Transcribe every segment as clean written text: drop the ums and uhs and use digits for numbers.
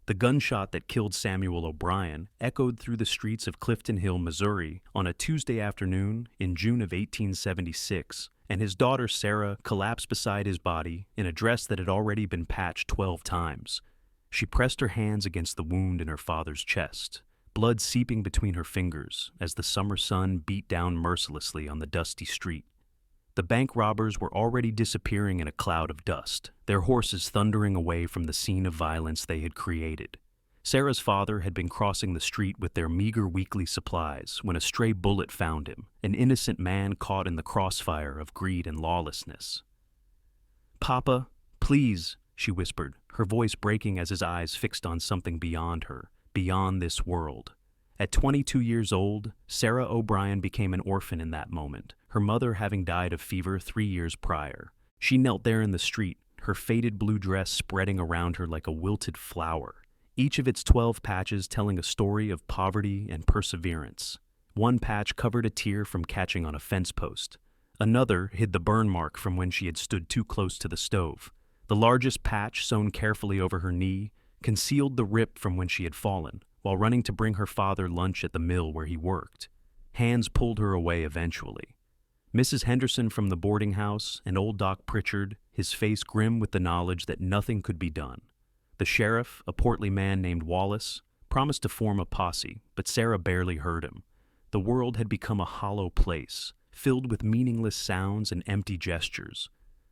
The gunshot that killed Samuel O'Brien echoed through the streets of Clifton Hill, Missouri, on a Tuesday afternoon in June of 1876, and his daughter Sarah collapsed beside his body in a dress that had already been patched 12 times. She pressed her hands against the wound in her father's chest, blood seeping between her fingers as the summer sun beat down mercilessly on the dusty street. The bank robbers were already disappearing in a cloud of dust, their horses thundering away from the scene of violence they had created. Sarah's father had been crossing the street with their meager weekly supplies when a stray bullet found him, an innocent man caught in the crossfire of greed and lawlessness. "Papa, please," she whispered, her voice breaking as his eyes fixed on something beyond her, beyond this world. At 22 years old, Sarah O'Brien became an orphan in that moment, her mother having died of fever 3 years prior. She knelt there in the street, her faded blue dress spreading around her like a wilted flower, each of its 12 patches telling a story of poverty and perseverance. One patch covered a tear from catching on a fence post. Another hid the burn mark from when she had stood too close to the stove. The largest patch, sewn carefully over her knee, concealed the rip from when she had fallen, while running to bring her father lunch at the mill where he worked. Hands pulled her away eventually. Mrs. Henderson from the boarding house and old Doc Pritchard, his face grim with the knowledge that nothing could be done. The sheriff, a portly man named Wallace, promised to form a posse, but Sarah barely heard him. The world had become a hollow place, filled with meaningless sounds and empty gestures.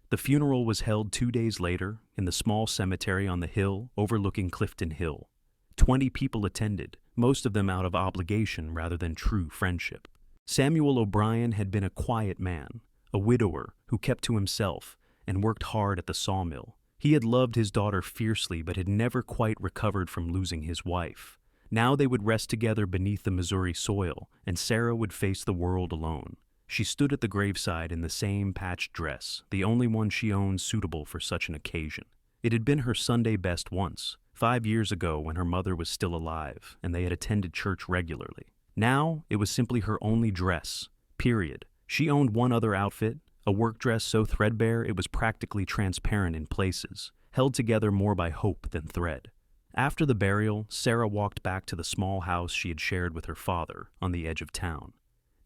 The funeral was held 2 days later in the small cemetery on the hill overlooking Clifton Hill. 20 people attended, most of them out of obligation rather than true friendship. Samuel O'Brien had been a quiet man, a widower who kept to himself and worked hard at the sawmill. He had loved his daughter fiercely but had never quite recovered from losing his wife. Now they would rest together beneath the Missouri soil, and Sarah would face the world alone. She stood at the graveside in the same patched dress, the only one she owned suitable for such an occasion. It had been her Sunday best once, 5 years ago when her mother was still alive and they had attended church regularly. Now it was simply her only dress, period. She owned one other outfit, a work dress so threadbare it was practically transparent in places, held together more by hope than thread. After the burial, Sarah walked back to the small house she had shared with her father on the edge of town.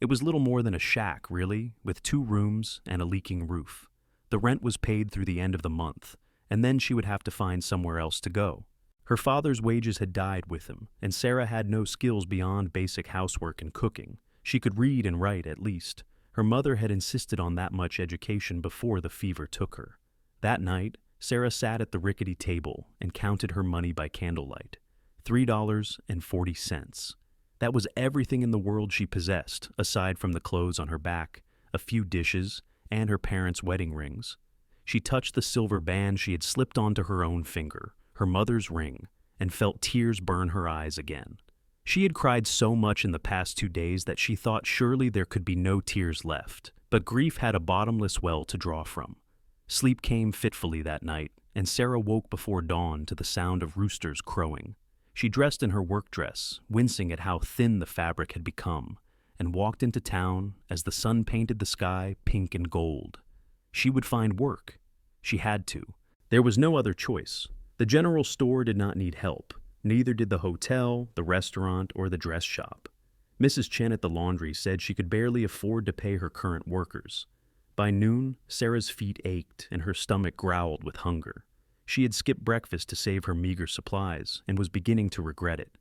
It was little more than a shack, really, with 2 rooms and a leaking roof. The rent was paid through the end of the month, and then she would have to find somewhere else to go. Her father's wages had died with him, and Sarah had no skills beyond basic housework and cooking. She could read and write, at least. Her mother had insisted on that much education before the fever took her. That night, Sarah sat at the rickety table and counted her money by candlelight. $3.40. That was everything in the world she possessed, aside from the clothes on her back, a few dishes, and her parents' wedding rings. She touched the silver band she had slipped onto her own finger, her mother's ring, and felt tears burn her eyes again. She had cried so much in the past 2 days that she thought surely there could be no tears left, but grief had a bottomless well to draw from. Sleep came fitfully that night, and Sarah woke before dawn to the sound of roosters crowing. She dressed in her work dress, wincing at how thin the fabric had become, and walked into town as the sun painted the sky pink and gold. She would find work. She had to. There was no other choice. The general store did not need help. Neither did the hotel, the restaurant, or the dress shop. Mrs. Chen at the laundry said she could barely afford to pay her current workers. By noon, Sarah's feet ached and her stomach growled with hunger. She had skipped breakfast to save her meager supplies and was beginning to regret it.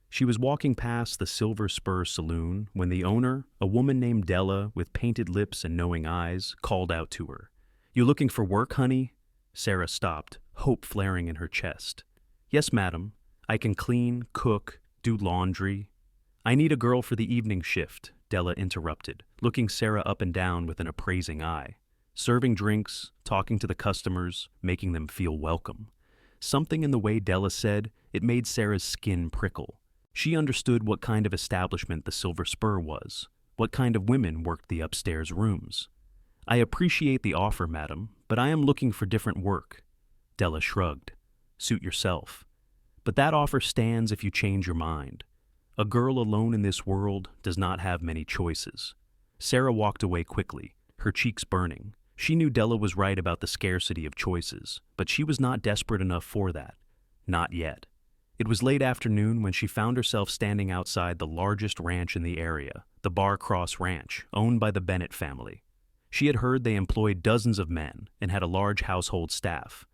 She was walking past the Silver Spur Saloon when the owner, a woman named Della with painted lips and knowing eyes, called out to her. "You looking for work, honey?" Sarah stopped, hope flaring in her chest. "Yes, madam. I can clean, cook, do laundry." "I need a girl for the evening shift," Della interrupted, looking Sarah up and down with an appraising eye. Serving drinks, talking to the customers, making them feel welcome. Something in the way Della said it made Sarah's skin prickle. She understood what kind of establishment the Silver Spur was, what kind of women worked the upstairs rooms. "I appreciate the offer, madam, but I am looking for different work." Della shrugged. "Suit yourself. But that offer stands if you change your mind. A girl alone in this world does not have many choices." Sarah walked away quickly, her cheeks burning. She knew Della was right about the scarcity of choices, but she was not desperate enough for that. Not yet. It was late afternoon when she found herself standing outside the largest ranch in the area, the Bar Cross Ranch, owned by the Bennett family. She had heard they employed dozens of men and had a large household staff.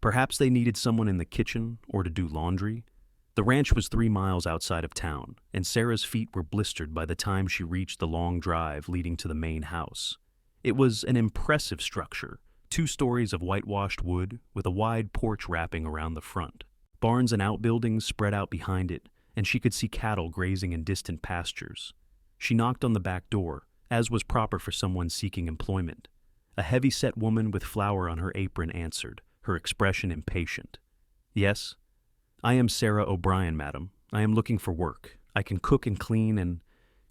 Perhaps they needed someone in the kitchen or to do laundry. The ranch was 3 miles outside of town, and Sarah's feet were blistered by the time she reached the long drive leading to the main house. It was an impressive structure, 2 stories of whitewashed wood with a wide porch wrapping around the front. Barns and outbuildings spread out behind it, and she could see cattle grazing in distant pastures. She knocked on the back door, as was proper for someone seeking employment. A heavy-set woman with flour on her apron answered, her expression impatient. "Yes?" "I am Sarah O'Brien, madam. I am looking for work. I can cook and clean and—"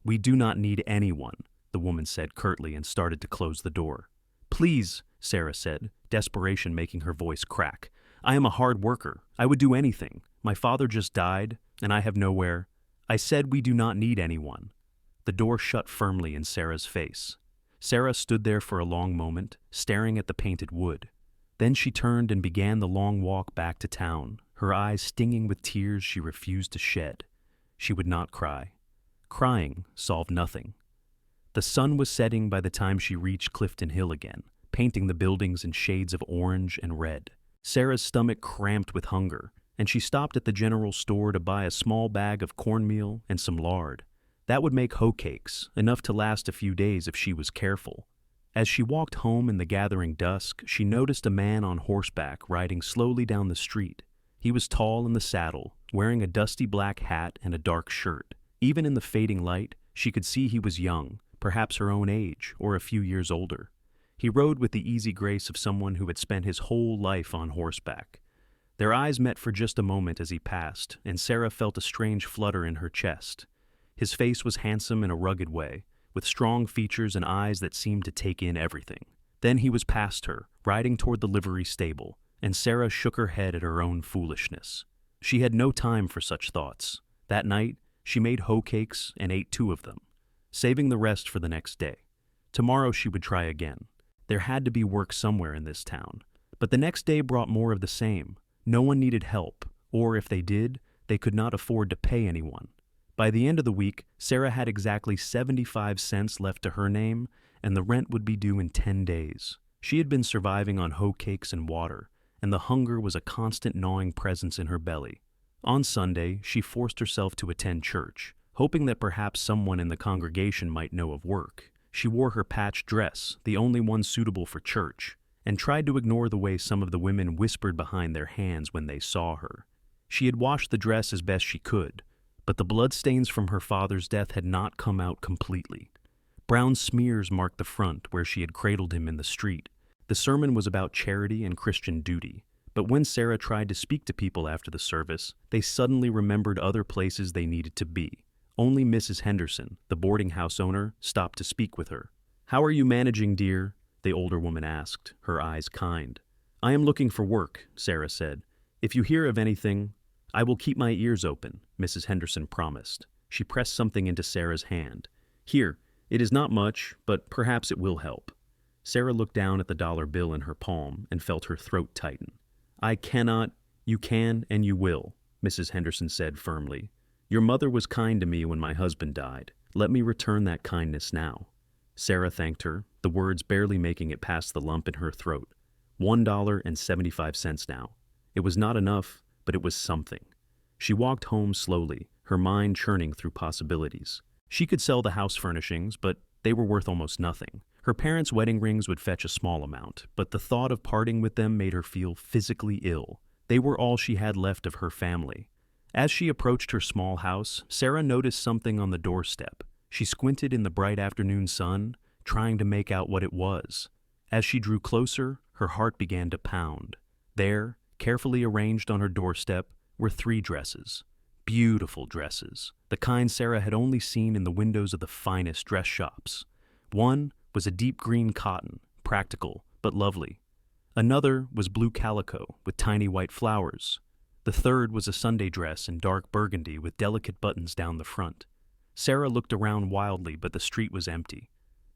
"We do not need anyone," the woman said curtly and started to close the door. "Please," Sarah said, desperation making her voice crack. "I am a hard worker. I would do anything. My father just died, and I have nowhere—" "I said we do not need anyone." The door shut firmly in Sarah's face. Sarah stood there for a long moment, staring at the painted wood. Then she turned and began the long walk back to town, her eyes stinging with tears she refused to shed. She would not cry. Crying solved nothing. The sun was setting by the time she reached Clifton Hill again, painting the buildings in shades of orange and red. Sarah's stomach cramped with hunger, and she stopped at the general store to buy a small bag of cornmeal and some lard. That would make hoe cakes, enough to last a few days if she was careful. As she walked home in the gathering dusk, she noticed a man on horseback riding slowly down the street. He was tall in the saddle, wearing a dusty black hat and a dark shirt. Even in the fading light, she could see he was young, perhaps her own age, or a few years older. He rode with the easy grace of someone who had spent his whole life on horseback. Their eyes met for just a moment as he passed, and Sarah felt a strange flutter in her chest. His face was handsome in a rugged way, with strong features and eyes that seemed to take in everything. Then he was past her, riding toward the livery stable, and Sarah shook her head at her own foolishness. She had no time for such thoughts. That night, she made hoe cakes and ate 2 of them, saving the rest for the next day. Tomorrow she would try again. There had to be work somewhere in this town. But the next day brought more of the same. No one needed help, or if they did, they could not afford to pay anyone. By the end of the week, Sarah had exactly 75 cents left to her name, and the rent would be due in 10 days. She had been surviving on hoe cakes and water, and the hunger was a constant gnawing presence in her belly. On Sunday, she forced herself to attend church, hoping that perhaps someone in the congregation might know of work. She wore her patched dress, the only one suitable for church, and tried to ignore the way some of the women whispered behind their hands when they saw her. She had washed the dress as best she could, but the bloodstains from her father's death had not come out completely. Brown smears marked the front where she had cradled him in the street. The sermon was about charity and Christian duty, but when Sarah tried to speak to people after the service, they suddenly remembered other places they needed to be. Only Mrs. Henderson, the boarding house owner, stopped to speak with her. "How are you managing, dear?" the older woman asked, her eyes kind. "I am looking for work," Sarah said. "If you hear of anything—" "I will keep my ears open," Mrs. Henderson promised. She pressed something into Sarah's hand. "Here, it is not much, but perhaps it will help." Sarah looked down at the dollar bill in her palm and felt her throat tighten. "I cannot—" "You can and you will," Mrs. Henderson said firmly. "Your mother was kind to me when my husband died. Let me return that kindness now." Sarah thanked her, the words barely making it past the lump in her throat. $1.75 now. It was not enough, but it was something. She walked home slowly, her mind churning through possibilities. She could sell the house furnishings, but they were worth almost nothing. Her parents' wedding rings would fetch a small amount, but the thought of parting with them made her feel physically ill. They were all she had left of her family. As she approached her small house, Sarah noticed something on the doorstep. She squinted in the bright afternoon sun, trying to make out what it was. As she drew closer, her heart began to pound. There, carefully arranged on her doorstep, were 3 dresses. Beautiful dresses, the kind Sarah had only seen in the windows of the finest dress shops. One was a deep green cotton, practical but lovely. Another was blue calico with tiny white flowers. The third was a Sunday dress in dark burgundy with delicate buttons down the front. Sarah looked around wildly, but the street was empty.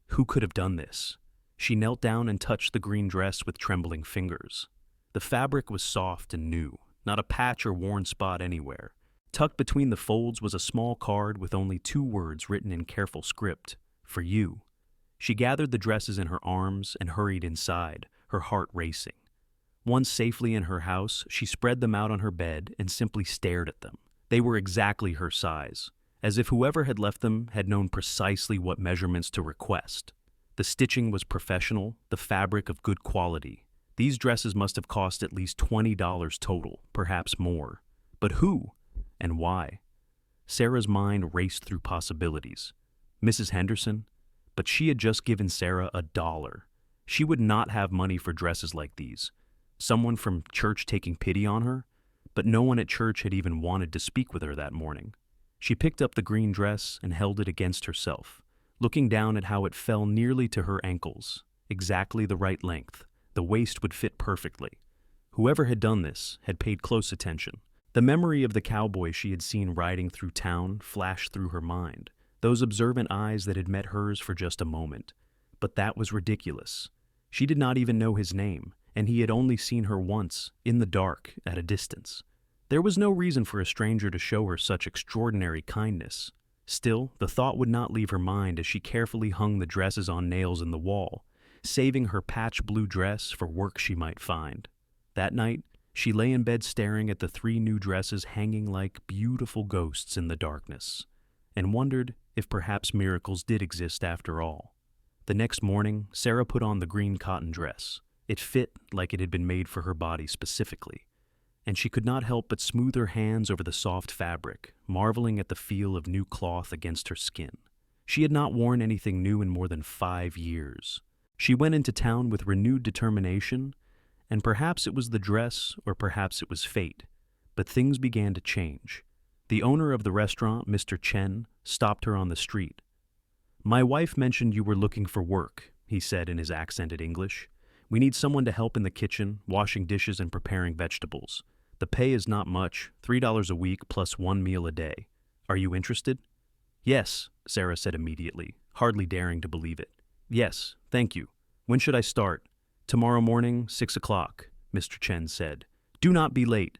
Who could have done this? She knelt down and touched the green dress with trembling fingers. The fabric was soft and new, not a patch or worn spot anywhere. Tucked between the folds was a small card with only 2 words written in careful script: "For you." She gathered the dresses in her arms and hurried inside, her heart racing. Once safely in her house, she spread them out on her bed and simply stared at them. They were exactly her size, as if whoever had left them had known precisely what measurements to request. The stitching was professional, the fabric of good quality. These dresses must have cost at least $20 total, perhaps more. But who? And why? Sarah's mind raced through possibilities. Mrs. Henderson? But she had just given Sarah $1. She would not have money for dresses like these. Someone from church taking pity on her? But no one at church had even wanted to speak with her that morning. She picked up the green dress and held it against herself, looking down at how it fell nearly to her ankles, exactly the right length. The waist would fit perfectly. Whoever had done this had paid close attention. The memory of the cowboy she had seen riding through town flashed through her mind, those observant eyes that had met hers for just a moment. But that was ridiculous. She did not even know his name, and he had only seen her once, in the dark, at a distance. There was no reason for a stranger to show her such extraordinary kindness. Still, the thought would not leave her mind as she carefully hung the dresses on nails in the wall, saving her patch blue dress for work she might find. That night, she lay in bed staring at the 3 new dresses hanging like beautiful ghosts in the darkness, and wondered if perhaps miracles did exist after all. The next morning, Sarah put on the green cotton dress. It fit like it had been made for her body specifically, and she could not help but smooth her hands over the soft fabric, marveling at the feel of new cloth against her skin. She had not worn anything new in more than 5 years. She went into town with renewed determination, and perhaps it was the dress or perhaps it was fate, but things began to change. The owner of the restaurant, Mr. Chen, stopped her on the street. "My wife mentioned you were looking for work," he said in his accented English. "We need someone to help in the kitchen, washing dishes and preparing vegetables. The pay is not much, $3 a week plus 1 meal a day. Are you interested?" "Yes," Sarah said immediately, hardly daring to believe it. "Yes, thank you. When should I start?" "Tomorrow morning, 6 o'clock, Mr. Chen said. "Do not be late."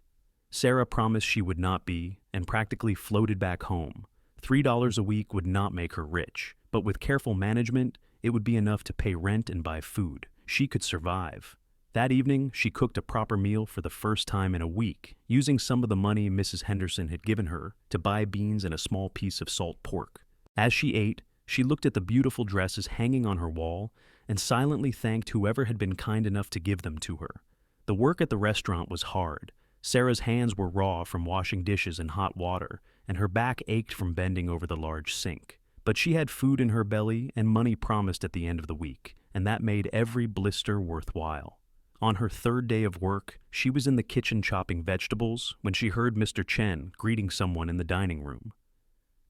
Sarah promised she would not be, and practically floated back home. $3 a week would not make her rich, but with careful management, it would be enough to pay rent and buy food. She could survive. That evening, she cooked a proper meal for the first time in a week, using some of the money Mrs. Henderson had given her to buy beans and a small piece of salt pork. As she ate, she looked at the beautiful dresses hanging on her wall and silently thanked whoever had been kind enough to give them to her. The work at the restaurant was hard. Sarah's hands were raw from washing dishes in hot water, and her back ached from bending over the large sink. But she had food in her belly and money promised at the end of the week, and that made every blister worthwhile. On her 3rd day of work, she was in the kitchen chopping vegetables when she heard Mr. Chen greeting someone in the dining room.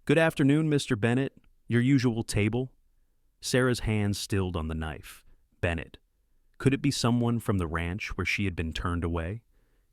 "Good afternoon, Mr. Bennett. Your usual table?" Sarah's hands stilled on the knife. Bennett. Could it be someone from the ranch where she had been turned away?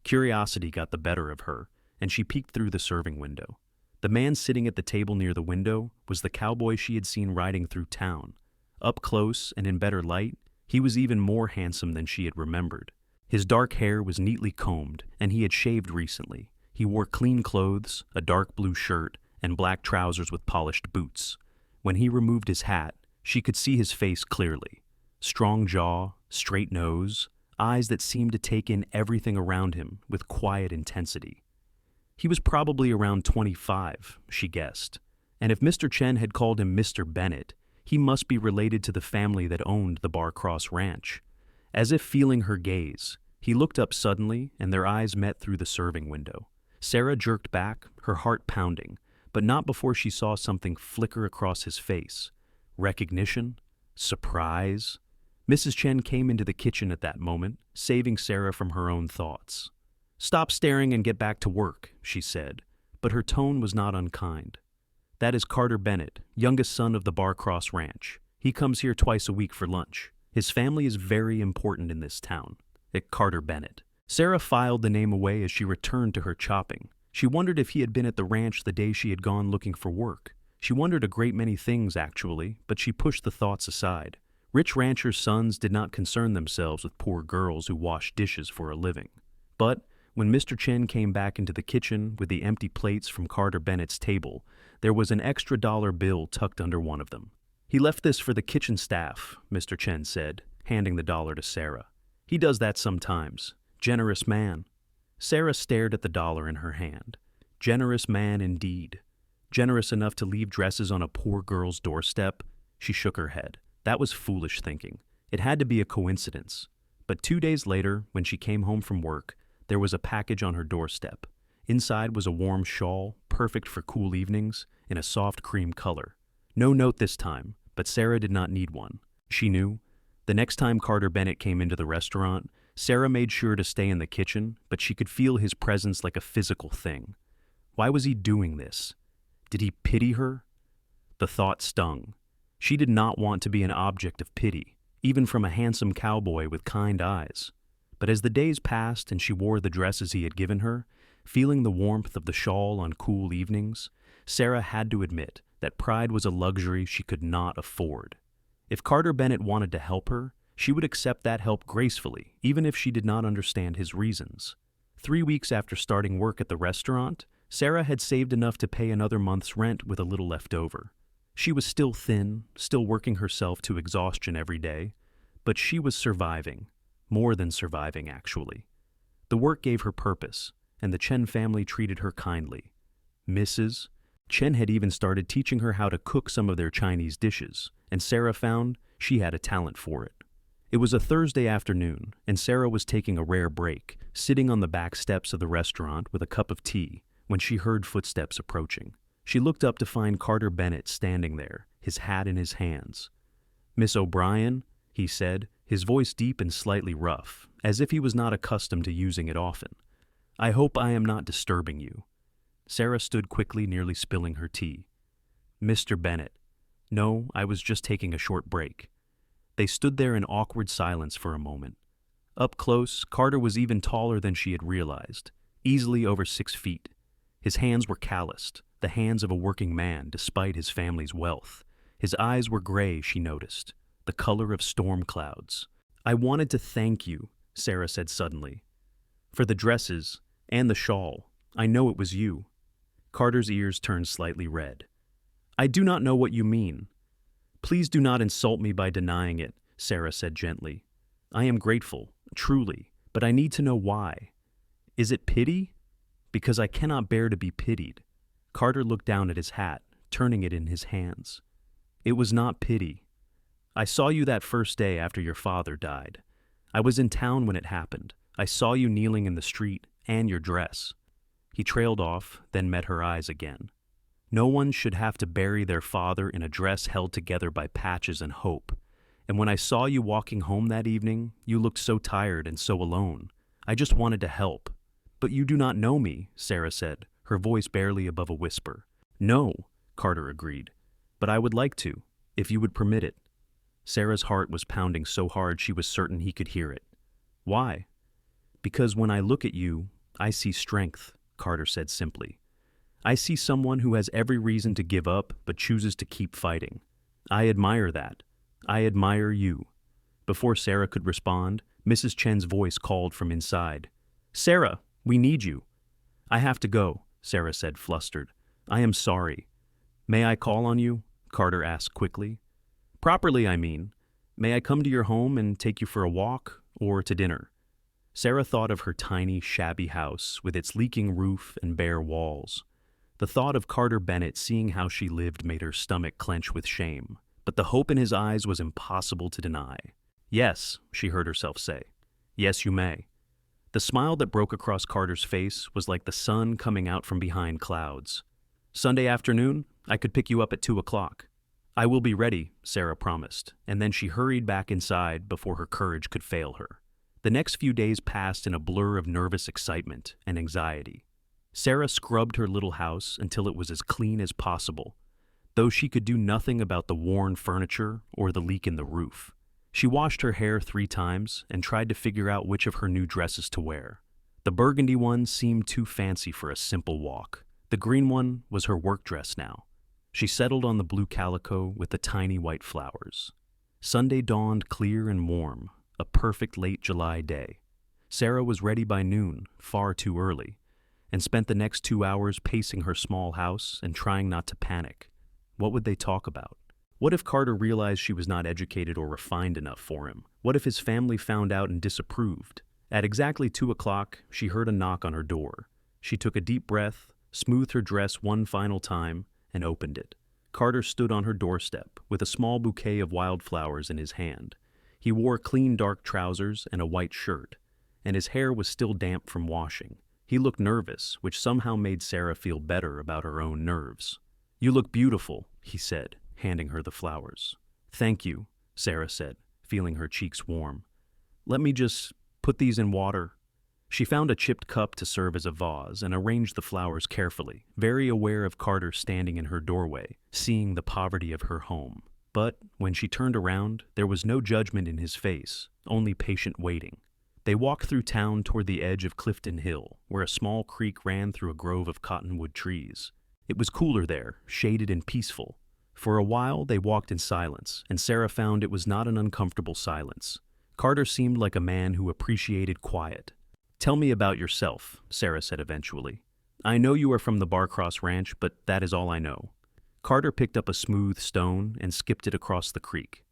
Curiosity got the better of her, and she peeked through the serving window. The man sitting at the table near the window was the cowboy she had seen riding through town. Up close and in better light, he was even more handsome than she had remembered. His dark hair was neatly combed, and he had shaved recently. He wore clean clothes, a dark blue shirt, and black trousers with polished boots. When he removed his hat, she could see his face clearly. Strong jaw, straight nose, eyes that seemed to take in everything around him with quiet intensity. He was probably around 25, she guessed, and if Mr. Chen had called him Mr. Bennett, he must be related to the family that owned the Bar Cross Ranch. As if feeling her gaze, he looked up suddenly and their eyes met through the serving window. Sarah jerked back, her heart pounding, but not before she saw something flicker across his face. Recognition? Surprise? Mrs. Chen came into the kitchen at that moment, saving Sarah from her own thoughts. "Stop staring and get back to work," she said, but her tone was not unkind. "That is Carter Bennett, youngest son of the Bar Cross Ranch. He comes here twice a week for lunch. His family is very important in this town." Carter Bennett. Sarah filed the name away as she returned to her chopping. She wondered if he had been at the ranch the day she had gone looking for work. She wondered a great many things, actually, but she pushed the thoughts aside. Rich ranchers' sons did not concern themselves with poor girls who washed dishes for a living. But When Mr. Chen came back into the kitchen with the empty plates from Carter Bennett's table, there was an extra dollar bill tucked under one of them. "He left this for the kitchen staff," Mr. Chen said, handing the dollar to Sarah. "He does that sometimes. Generous man." Sarah stared at the dollar in her hand. Generous man indeed. Generous enough to leave dresses on a poor girl's doorstep? She shook her head. That was foolish thinking. It had to be a coincidence. But 2 days later, when she came home from work, there was a package on her doorstep. Inside was a warm shawl, perfect for cool evenings, in a soft cream color. No note this time, but Sarah did not need one. She knew. The next time Carter Bennett came into the restaurant, Sarah made sure to stay in the kitchen, but she could feel his presence like a physical thing. Why was he doing this? Did he pity her? The thought stung. She did not want to be an object of pity, even from a handsome cowboy with kind eyes. But as the days passed and she wore the dresses he had given her, feeling the warmth of the shawl on cool evenings, Sarah had to admit that pride was a luxury she could not afford. If Carter Bennett wanted to help her, she would accept that help gracefully, even if she did not understand his reasons. 3 weeks after starting work at the restaurant, Sarah had saved enough to pay another month's rent with a little left over. She was still thin, still working herself to exhaustion every day, but she was surviving. More than surviving, actually. The work gave her purpose, and the Chen family treated her kindly. Mrs. Chen had even started teaching her how to cook some of their Chinese dishes, and Sarah found she had a talent for it. It was a Thursday afternoon, and Sarah was taking a rare break, sitting on the back steps of the restaurant with a cup of tea, when she heard footsteps approaching. She looked up to find Carter Bennett standing there, his hat in his hands. "Miss O'Brien," he said, his voice deep and slightly rough, as if he was not accustomed to using it often. "I hope I am not disturbing you." Sarah stood quickly, nearly spilling her tea. "Mr. Bennett." "No, I was just taking a short break." They stood there in awkward silence for a moment. Up close, Carter was even taller than she had realized, easily over 6 feet. His hands were calloused, the hands of a working man despite his family's wealth. His eyes were gray, she noticed, the color of storm clouds. "I wanted to thank you," Sarah said suddenly. "For the dresses and the shawl. I know it was you." Carter's ears turned slightly red. "I do not know what you mean." "Please do not insult me by denying it," Sarah said gently. "I am grateful, truly, but I need to know why. Is it pity? Because I cannot bear to be pitied." Carter looked down at his hat, turning it in his hands. "It was not pity. I saw you that first day after your father died. I was in town when it happened. I saw you kneeling in the street, and your dress." He trailed off, then met her eyes again. "No one should have to bury their father in a dress held together by patches and hope. And when I saw you walking home that evening, you looked so tired and so alone. I just wanted to help." "But you do not know me," Sarah said, her voice barely above a whisper. "No," Carter agreed, "but I would like to, if you would permit it." Sarah's heart was pounding so hard she was certain he could hear it. "Why?" "Because when I look at you, I see strength," Carter said simply. "I see someone who has every reason to give up but chooses to keep fighting. I admire that. I admire you." Before Sarah could respond, Mrs. Chen's voice called from inside. "Sarah, we need you." "I have to go," Sarah said, flustered. "I am sorry." "May I call on you?" Carter asked quickly. "Properly, I mean. May I come to your home and take you for a walk, or to dinner?" Sarah thought of her tiny, shabby house with its leaking roof and bare walls. The thought of Carter Bennett seeing how she lived made her stomach clench with shame, but the hope in his eyes was impossible to deny. "Yes," she heard herself say. "Yes, you may." The smile that broke across Carter's face was like the sun coming out from behind clouds. "Sunday afternoon, I could pick you up at 2 o'clock. "I will be ready," Sarah promised, and then she hurried back inside before her courage could fail her. The next few days passed in a blur of nervous excitement and anxiety. Sarah scrubbed her little house until it was as clean as possible, though she could do nothing about the worn furniture or the leak in the roof. She washed her hair 3 times and tried to figure out which of her new dresses to wear. The burgundy one seemed too fancy for a simple walk. The green one was her work dress now. She settled on the blue calico with the tiny white flowers. Sunday dawned clear and warm, a perfect late July day. Sarah was ready by noon, far too early, and spent the next 2 hours pacing her small house and trying not to panic. What would they talk about? What if Carter realized she was not educated or refined enough for him? What if his family found out and disapproved? At exactly 2 o'clock, she heard a knock on her door. She took a deep breath, smoothed her dress one final time, and opened it. Carter stood on her doorstep with a small bouquet of wildflowers in his hand. He wore clean dark trousers and a white shirt, and his hair was still damp from washing. He looked nervous, which somehow made Sarah feel better about her own nerves. "You look beautiful," he said, handing her the flowers. "Thank you," Sarah said, feeling her cheeks warm. "Let me just put these in water." She found a chipped cup to serve as a vase and arranged the flowers carefully, very aware of Carter standing in her doorway, seeing the poverty of her home. But when she turned around, there was no judgment in his face, only patient waiting. They walked through town toward the edge of Clifton Hill, where a small creek ran through a grove of cottonwood trees. It was cooler there, shaded and peaceful. For a while, they walked in silence, and Sarah found it was not an uncomfortable silence. Carter seemed like a man who appreciated quiet. "Tell me about yourself," Sarah said eventually. "I know you are from the Barcross Ranch, but that is all I know." Carter picked up a smooth stone and skipped it across the creek.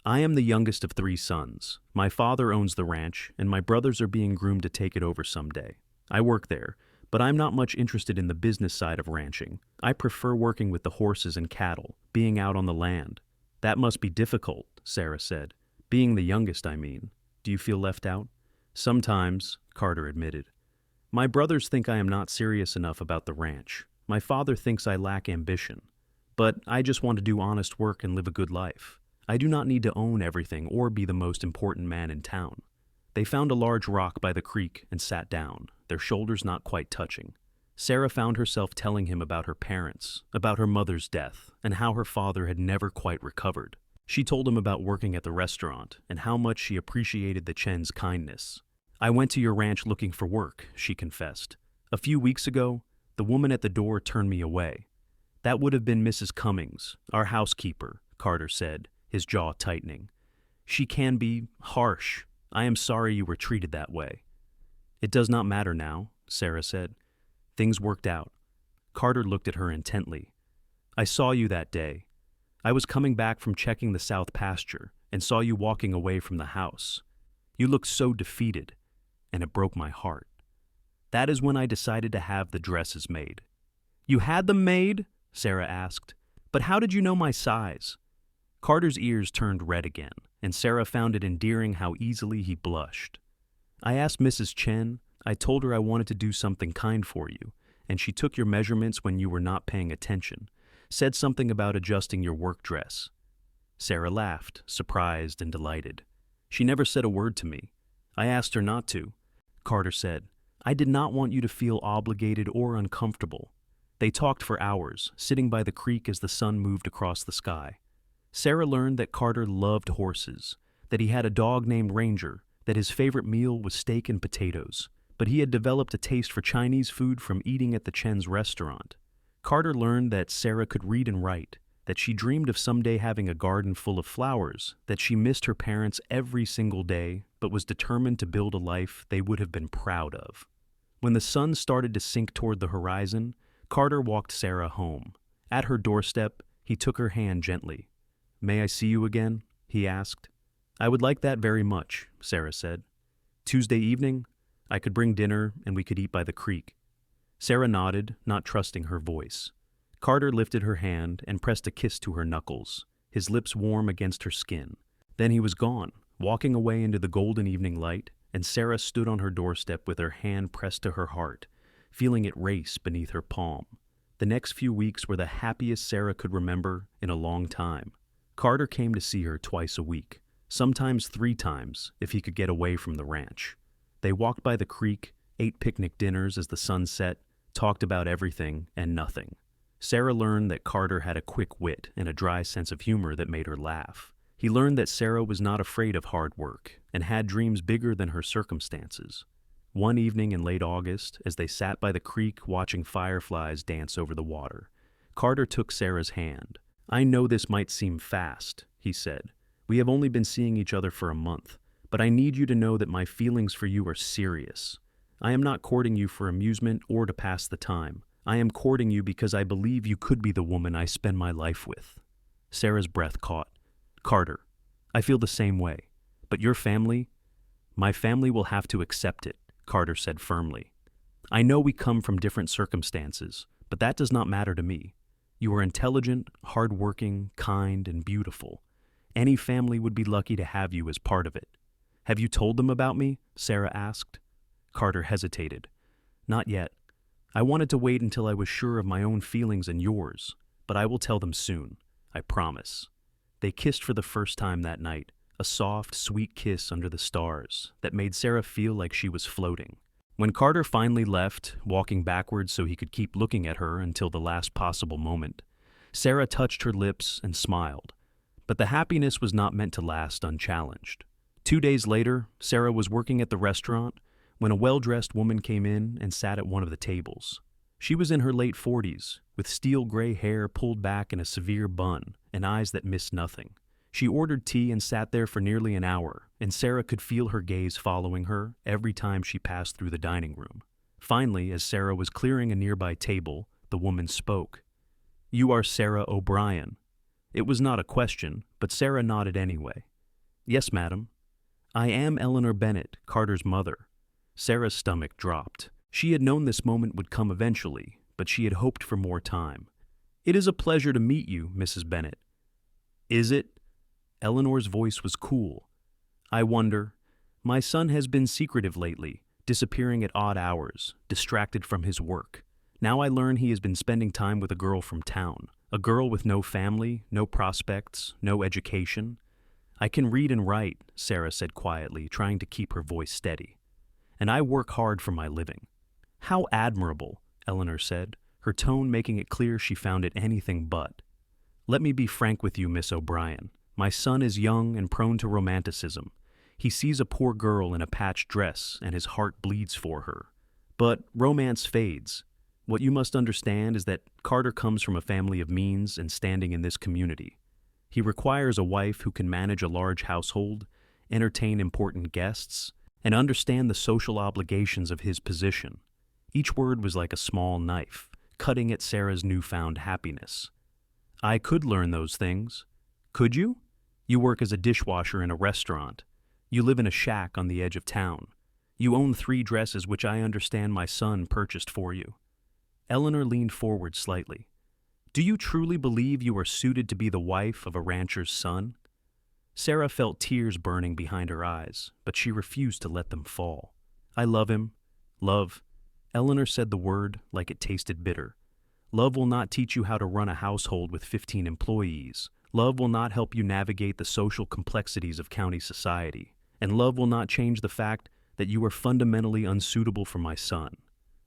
"I am the youngest of 3 sons. My father owns the ranch, and my brothers are being groomed to take it over someday. I work there, but I'm not much interested in the business side of ranching. I prefer working with the horses and cattle, being out on the land." "That must be difficult," Sarah said. "Being the youngest, I mean. Do you feel left out?" "Sometimes," Carter admitted. "My brothers think I am not serious enough about the ranch. My father thinks I lack ambition. But I just want to do honest work and live a good life. I do not need to own everything or be the most important man in town." They found a large rock by the creek and sat down, their shoulders not quite touching. Sarah found herself telling him about her parents, about her mother's death, and how her father had never quite recovered. She told him about working at the restaurant and how much she appreciated the Chen's kindness. "I went to your ranch looking for work," she confessed. "A few weeks ago, the woman at the door turned me away." "That would have been Mrs. Cummings, our housekeeper," Carter said, his jaw tightening. "She can be harsh. I am sorry you were treated that way." "It does not matter now," Sarah said. "Things worked out." Carter looked at her intently. "I saw you that day. I was coming back from checking the south pasture and saw you walking away from the house. You looked so defeated, and it broke my heart. That is when I decided to have the dresses made." "You had them made?" Sarah asked. "But how did you know my size?" Carter's ears turned red again, and Sarah found it endearing how easily he blushed. "I asked Mrs. Chen. I told her I wanted to do something kind for you, and she took your measurements when you were not paying attention, said something about adjusting your work dress." Sarah laughed, surprised and delighted. "She never said a word to me. I asked her not to." Carter said, "I did not want you to feel obligated or uncomfortable." They talked for hours, sitting by the creek as the sun moved across the sky. Sarah learned that Carter loved horses, that he had a dog named Ranger, that his favorite meal was steak and potatoes, but he had developed a taste for Chinese food from eating at the Chen's restaurant. Carter learned that Sarah could read and write, that she dreamed of someday having a garden full of flowers, that she missed her parents every single day, but was determined to build a life they would have been proud of. When the sun started to sink toward the horizon, Carter walked Sarah home. At her doorstep, he took her hand gently. "May I see you again?" he asked. "I would like that very much," Sarah said. "Tuesday evening? I could bring dinner and we could eat by the creek." Sarah nodded, not trusting her voice. Carter lifted her hand and pressed a kiss to her knuckles, his lips warm against her skin. Then he was gone, walking away into the golden evening light, and Sarah stood on her doorstep with her hand pressed to her heart, feeling it race beneath her palm. The next few weeks were the happiest Sarah could remember in a long time. Carter came to see her twice a week, sometimes 3 times if he could get away from the ranch. They walked by the creek, ate picnic dinners as the sun set, talked about everything and nothing. Sarah learned that Carter had a quick wit and a dry sense of humor that made her laugh. He learned that Sarah was not afraid of hard work and had dreams bigger than her circumstances. One evening in late August, as they sat by the creek watching fireflies dance over the water, Carter took Sarah's hand. "I know this might seem fast," he said. "We have only been seeing each other for a month, but I need you to know that my feelings for you are serious. I am not courting you for amusement or to pass the time. I am courting you because I believe you could be the woman I spend my life with." Sarah's breath caught. "Carter, I feel the same way. But your family? My family will have to accept it," Carter said firmly. "I know we come from different circumstances, but that does not matter to me. You are intelligent, hardworking, kind, and beautiful. Any family would be lucky to have you as part of it." "Have you told them about me?" Sarah asked. Carter hesitated. "Not yet. I wanted to wait until I was sure of my own feelings and yours, but I will tell them soon. I promise." They kissed for the first time that night, a soft, sweet kiss under the stars that made Sarah feel like she was floating. When Carter finally left, walking backwards so he could keep looking at her until the last possible moment, Sarah touched her lips and smiled. But the happiness was not meant to last unchallenged. 2 days later, Sarah was working at the restaurant when a well-dressed woman came in and sat at one of the tables. She was in her late 40s, with steel gray hair pulled back in a severe bun and eyes that missed nothing. She ordered tea and sat there for nearly an hour, and Sarah could feel her gaze following her every time she passed through the dining room. Finally, as Sarah was clearing a nearby table, the woman spoke. "You are Sarah O'Brien." It was not a question, but Sarah nodded anyway. "Yes, madam." "I am Eleanor Bennett, Carter's mother." Sarah's stomach dropped. She had known this moment would come eventually, but she had hoped for more time. "It is a pleasure to meet you, Mrs. Bennett." "Is it?" Eleanor's voice was cool. "I wonder. My son has been secretive lately, disappearing at odd hours, distracted from his work. Now I learn he has been spending time with a girl from town, a girl with no family, no prospects, no education." "I can read and write," Sarah said quietly, trying to keep her voice steady. "And I work hard for my living." "How admirable," Eleanor said, her tone making it clear she found it anything but. "Let me be frank with you, Miss O'Brien. My son is young and prone to romanticism. He sees a poor girl in a patched dress and his heart bleeds for her. But romance fades. What you must understand is that Carter comes from a family of means and standing in this community. He requires a wife who can manage a large household, entertain important guests, and understand the social obligations of his position." Each word was like a small knife, cutting at Sarah's newfound happiness. "I could learn those things." "Could you? You work as a dishwasher in a restaurant. You live in a shack on the edge of town. You own 3 dresses which I understand my son purchased for you." Eleanor leaned forward slightly. "Do you truly believe you are suited to be the wife of a rancher's son?" Sarah felt tears burning behind her eyes, but she refused to let them fall. "I love him. Love." Eleanor said the word like it tasted bitter. "Love will not teach you how to run a household with 15 employees. Love will not help you navigate the social complexities of county society. And love will not change the fact that you are fundamentally unsuitable for my son."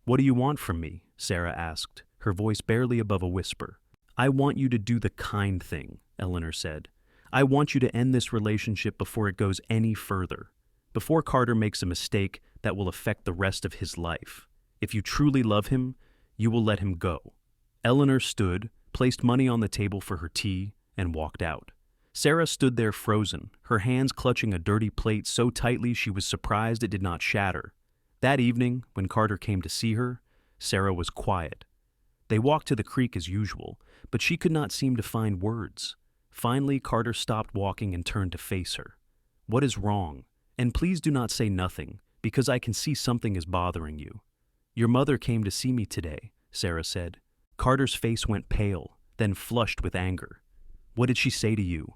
"What do you want from me?" Sarah asked, her voice barely above a whisper. "I want you to do the kind thing," Eleanor said. "I want you to end this relationship before it goes any further, before Carter makes a mistake that will affect the rest of his life. If you truly love him, you will let him go." Eleanor stood, placed money on the table for her tea, and walked out. Sarah stood there frozen, her hands clutching a dirty plate so tightly she was surprised it did not shatter. That evening, when Carter came to see her, Sarah was quiet. They walked to the creek as usual, but she could not seem to find words. Finally, Carter stopped walking and turned to face her. "What is wrong? And please do not say nothing, because I can see something is bothering you." "Your mother came to see me today," Sarah said. Carter's face went pale, then flushed with anger. "What did she say to you?"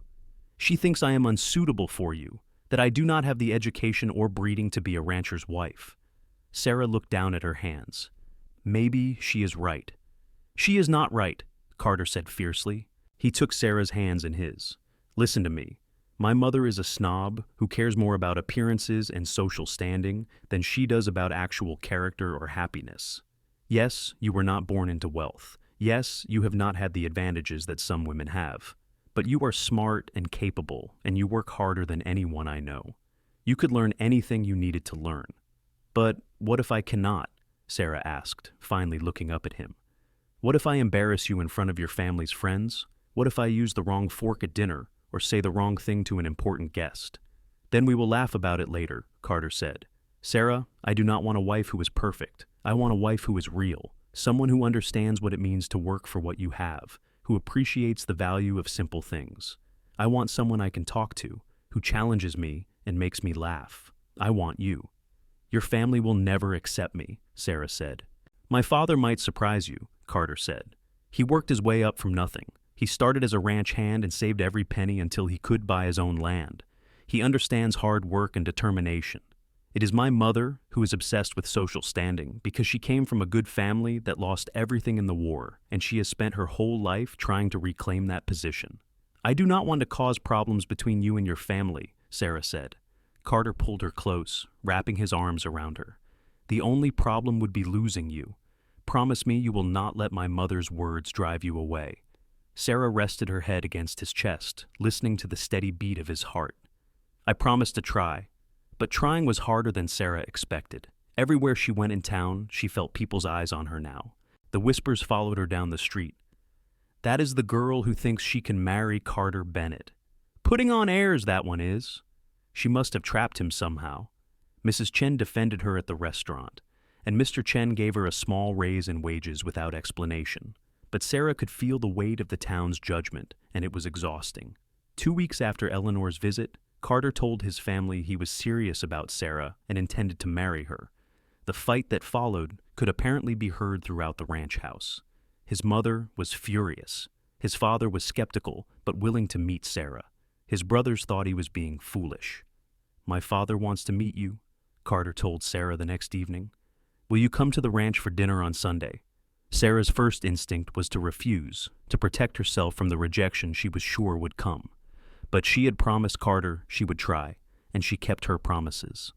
"She thinks I am unsuitable for you, that I do not have the education or breeding to be a rancher's wife." Sarah looked down at her hands. "Maybe she is right." "She is not right," Carter said fiercely. He took Sarah's hands in his. "Listen to me. My mother is a snob who cares more about appearances and social standing than she does about actual character or happiness. Yes, you were not born into wealth. Yes, you have not had the advantages that some women have. But you are smart and capable, and you work harder than anyone I know. You could learn anything you needed to learn." "But what if I cannot?" Sarah asked, finally looking up at him. "What if I embarrass you in front of your family's friends? What if I use the wrong fork at dinner or say the wrong thing to an important guest? Then we will laugh about it later, Carter said. Sarah, I do not want a wife who is perfect. I want a wife who is real, someone who understands what it means to work for what you have, who appreciates the value of simple things. I want someone I can talk to, who challenges me and makes me laugh. I want you. Your family will never accept me, Sarah said. My father might surprise you, Carter said. He worked his way up from nothing. He started as a ranch hand and saved every penny until he could buy his own land. He understands hard work and determination. It is my mother who is obsessed with social standing because she came from a good family that lost everything in the war, and she has spent her whole life trying to reclaim that position. I do not want to cause problems between you and your family, Sarah said. Carter pulled her close, wrapping his arms around her. The only problem would be losing you. Promise me you will not let my mother's words drive you away. Sarah rested her head against his chest, listening to the steady beat of his heart. I promised to try, but trying was harder than Sarah expected. Everywhere she went in town, she felt people's eyes on her now. The whispers followed her down the street. That is the girl who thinks she can marry Carter Bennett. Putting on airs, that one is. She must have trapped him somehow. Mrs. Chen defended her at the restaurant, and Mr. Chen gave her a small raise in wages without explanation. But Sarah could feel the weight of the town's judgment, and it was exhausting. 2 weeks after Eleanor's visit, Carter told his family he was serious about Sarah and intended to marry her. The fight that followed could apparently be heard throughout the ranch house. His mother was furious. His father was skeptical, but willing to meet Sarah. His brothers thought he was being foolish. My father wants to meet you, Carter told Sarah the next evening. Will you come to the ranch for dinner on Sunday? Sarah's first instinct was to refuse, to protect herself from the rejection she was sure would come. But she had promised Carter she would try, and she kept her promises.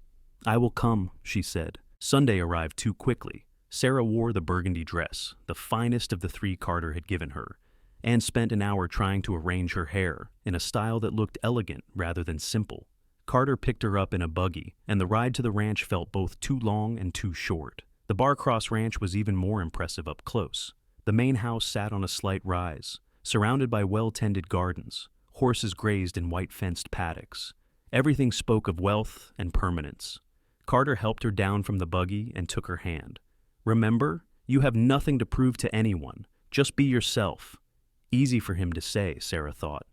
I will come, she said. Sunday arrived too quickly. Sarah wore the burgundy dress, the finest of the 3 Carter had given her, and spent an hour trying to arrange her hair in a style that looked elegant rather than simple. Carter picked her up in a buggy, and the ride to the ranch felt both too long and too short. The Barcross Ranch was even more impressive up close. The main house sat on a slight rise, surrounded by well-tended gardens. Horses grazed in white-fenced paddocks. Everything spoke of wealth and permanence. Carter helped her down from the buggy and took her hand. Remember, you have nothing to prove to anyone. Just be yourself. Easy for him to say, Sarah thought.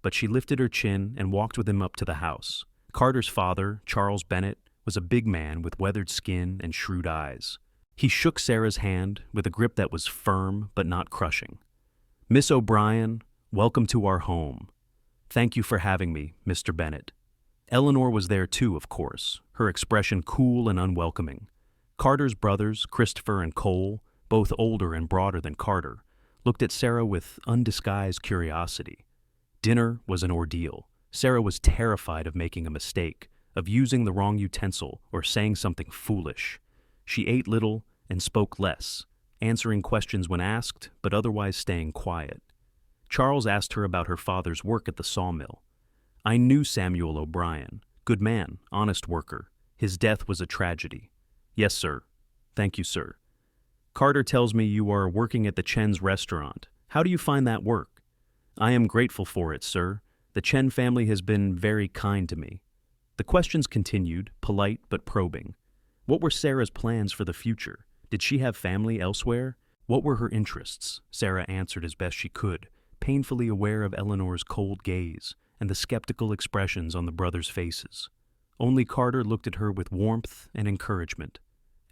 But she lifted her chin and walked with him up to the house. Carter's father, Charles Bennett, was a big man with weathered skin and shrewd eyes. He shook Sarah's hand with a grip that was firm but not crushing. Miss O'Brien, welcome to our home. Thank you for having me, Mr. Bennett. Eleanor was there too, of course, her expression cool and unwelcoming. Carter's brothers, Christopher and Cole, both older and broader than Carter, looked at Sarah with undisguised curiosity. Dinner was an ordeal. Sarah was terrified of making a mistake, of using the wrong utensil or saying something foolish. She ate little and spoke less, answering questions when asked, but otherwise staying quiet. Charles asked her about her father's work at the sawmill. I knew Samuel O'Brien. Good man, honest worker. His death was a tragedy. Yes, sir. Thank you, sir. Carter tells me you are working at the Chen's restaurant. How do you find that work? I am grateful for it, sir. The Chen family has been very kind to me. The questions continued, polite but probing. What were Sarah's plans for the future? Did she have family elsewhere? What were her interests? Sarah answered as best she could, painfully aware of Eleanor's cold gaze and the skeptical expressions on the brothers' faces. Only Carter looked at her with warmth and encouragement.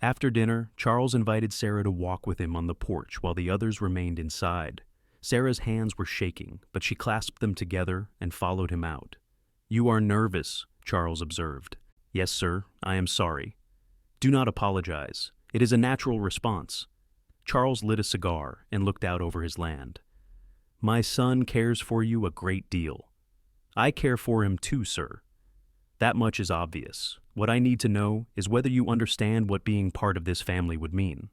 After dinner, Charles invited Sarah to walk with him on the porch while the others remained inside. Sarah's hands were shaking, but she clasped them together and followed him out. You are nervous, Charles observed. Yes, sir, I am sorry. Do not apologize. It is a natural response. Charles lit a cigar and looked out over his land. My son cares for you a great deal. I care for him too, sir. That much is obvious. What I need to know is whether you understand what being part of this family would mean.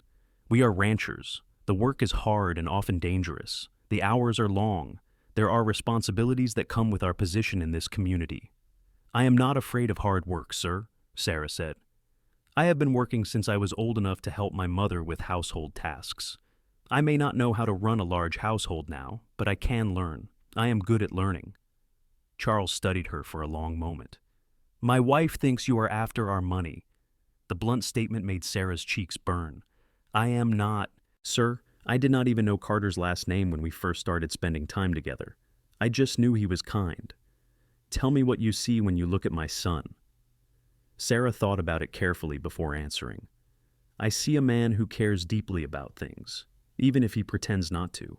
We are ranchers. The work is hard and often dangerous. The hours are long. There are responsibilities that come with our position in this community. I am not afraid of hard work, sir, Sarah said. I have been working since I was old enough to help my mother with household tasks. I may not know how to run a large household now, but I can learn. I am good at learning. Charles studied her for a long moment. My wife thinks you are after our money. The blunt statement made Sarah's cheeks burn. I am not. Sir, I did not even know Carter's last name when we first started spending time together. I just knew he was kind. Tell me what you see when you look at my son. Sarah thought about it carefully before answering. I see a man who cares deeply about things, even if he pretends not to.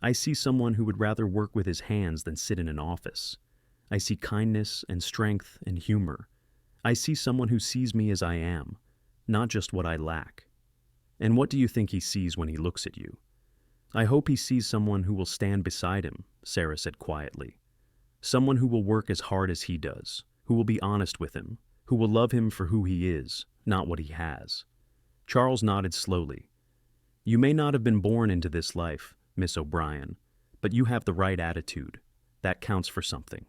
I see someone who would rather work with his hands than sit in an office. I see kindness and strength and humor. I see someone who sees me as I am, not just what I lack. And what do you think he sees when he looks at you? I hope he sees someone who will stand beside him, Sarah said quietly. Someone who will work as hard as he does, who will be honest with him, who will love him for who he is, not what he has. Charles nodded slowly. You may not have been born into this life, Miss O'Brien, but you have the right attitude. That counts for something.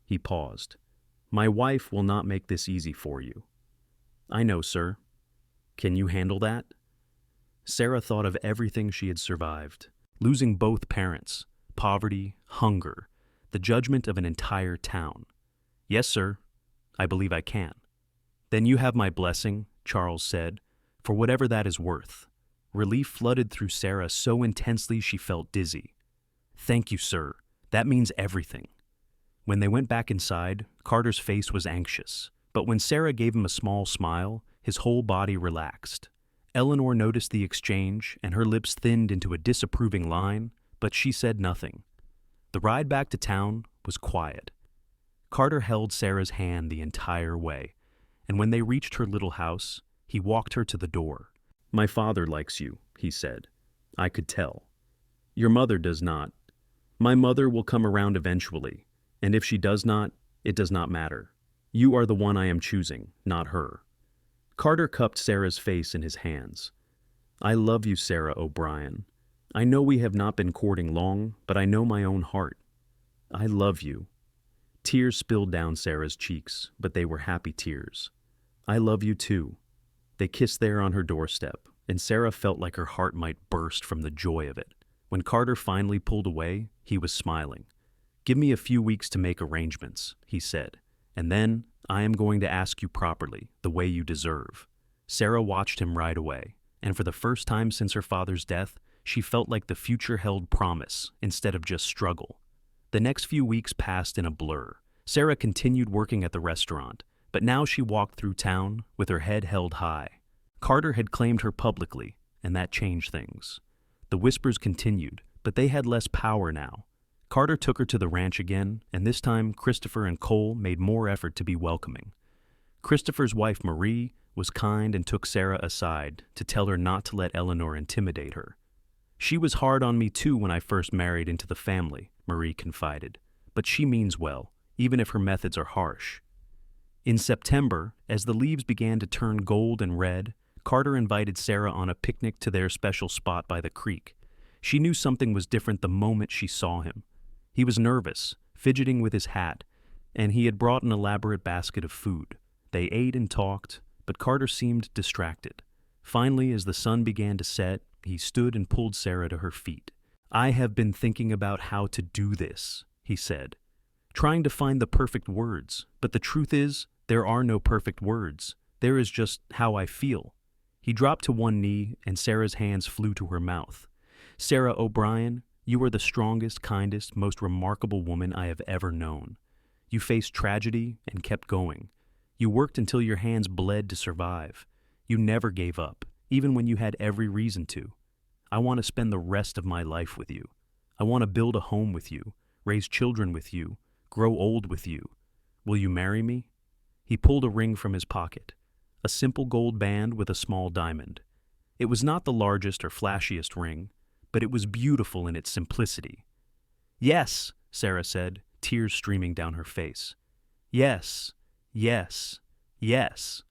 He paused. My wife will not make this easy for you. I know, sir. Can you handle that? Sarah thought of everything she had survived, losing both parents, poverty, hunger, the judgment of an entire town. Yes, sir. I believe I can. Then you have my blessing, Charles said, for whatever that is worth. Relief flooded through Sarah so intensely she felt dizzy. Thank you, sir. That means everything. When they went back inside, Carter's face was anxious, but when Sarah gave him a small smile, his whole body relaxed. Eleanor noticed the exchange, and her lips thinned into a disapproving line, but she said nothing. The ride back to town was quiet. Carter held Sarah's hand the entire way, and when they reached her little house, he walked her to the door. My father likes you, he said. I could tell. Your mother does not. My mother will come around eventually, and if she does not, it does not matter. You are the one I am choosing, not her. Carter cupped Sarah's face in his hands. I love you, Sarah O'Brien. I know we have not been courting long, but I know my own heart. I love you. Tears spilled down Sarah's cheeks, but they were happy tears. I love you too. They kissed there on her doorstep, and Sarah felt like her heart might burst from the joy of it. When Carter finally pulled away, he was smiling. Give me a few weeks to make arrangements, he said, and then I am going to ask you properly, the way you deserve. Sarah watched him ride away, and for the first time since her father's death, she felt like the future held promise instead of just struggle. The next few weeks passed in a blur. Sarah continued working at the restaurant, but now she walked through town with her head held high. Carter had claimed her publicly, and that changed things. The whispers continued, but they had less power now. Carter took her to the ranch again, and this time Christopher and Cole made more effort to be welcoming. Christopher's wife Marie was kind and took Sarah aside to tell her not to let Eleanor intimidate her. She was hard on me too when I first married into the family, Marie confided, but she means well, even if her methods are harsh. In September, as the leaves began to turn gold and red, Carter invited Sarah on a picnic to their special spot by the creek. She knew something was different the moment she saw him. He was nervous, fidgeting with his hat, and he had brought an elaborate basket of food. They ate and talked, but Carter seemed distracted. Finally, as the sun began to set, he stood and pulled Sarah to her feet. I have been thinking about how to do this, he said, trying to find the perfect words, but the truth is, there are no perfect words. There is just how I feel. He dropped to one knee, and Sarah's hands flew to her mouth. Sarah O'Brien, you are the strongest, kindest, most remarkable woman I have ever known. You faced tragedy and kept going. You worked until your hands bled to survive. You never gave up, even when you had every reason to. I want to spend the rest of my life with you. I want to build a home with you, raise children with you, grow old with you. Will you marry me? He pulled a ring from his pocket, a simple gold band with a small diamond. It was not the largest or flashiest ring, but it was beautiful in its simplicity. Yes, Sarah said, tears streaming down her face. Yes, yes, yes.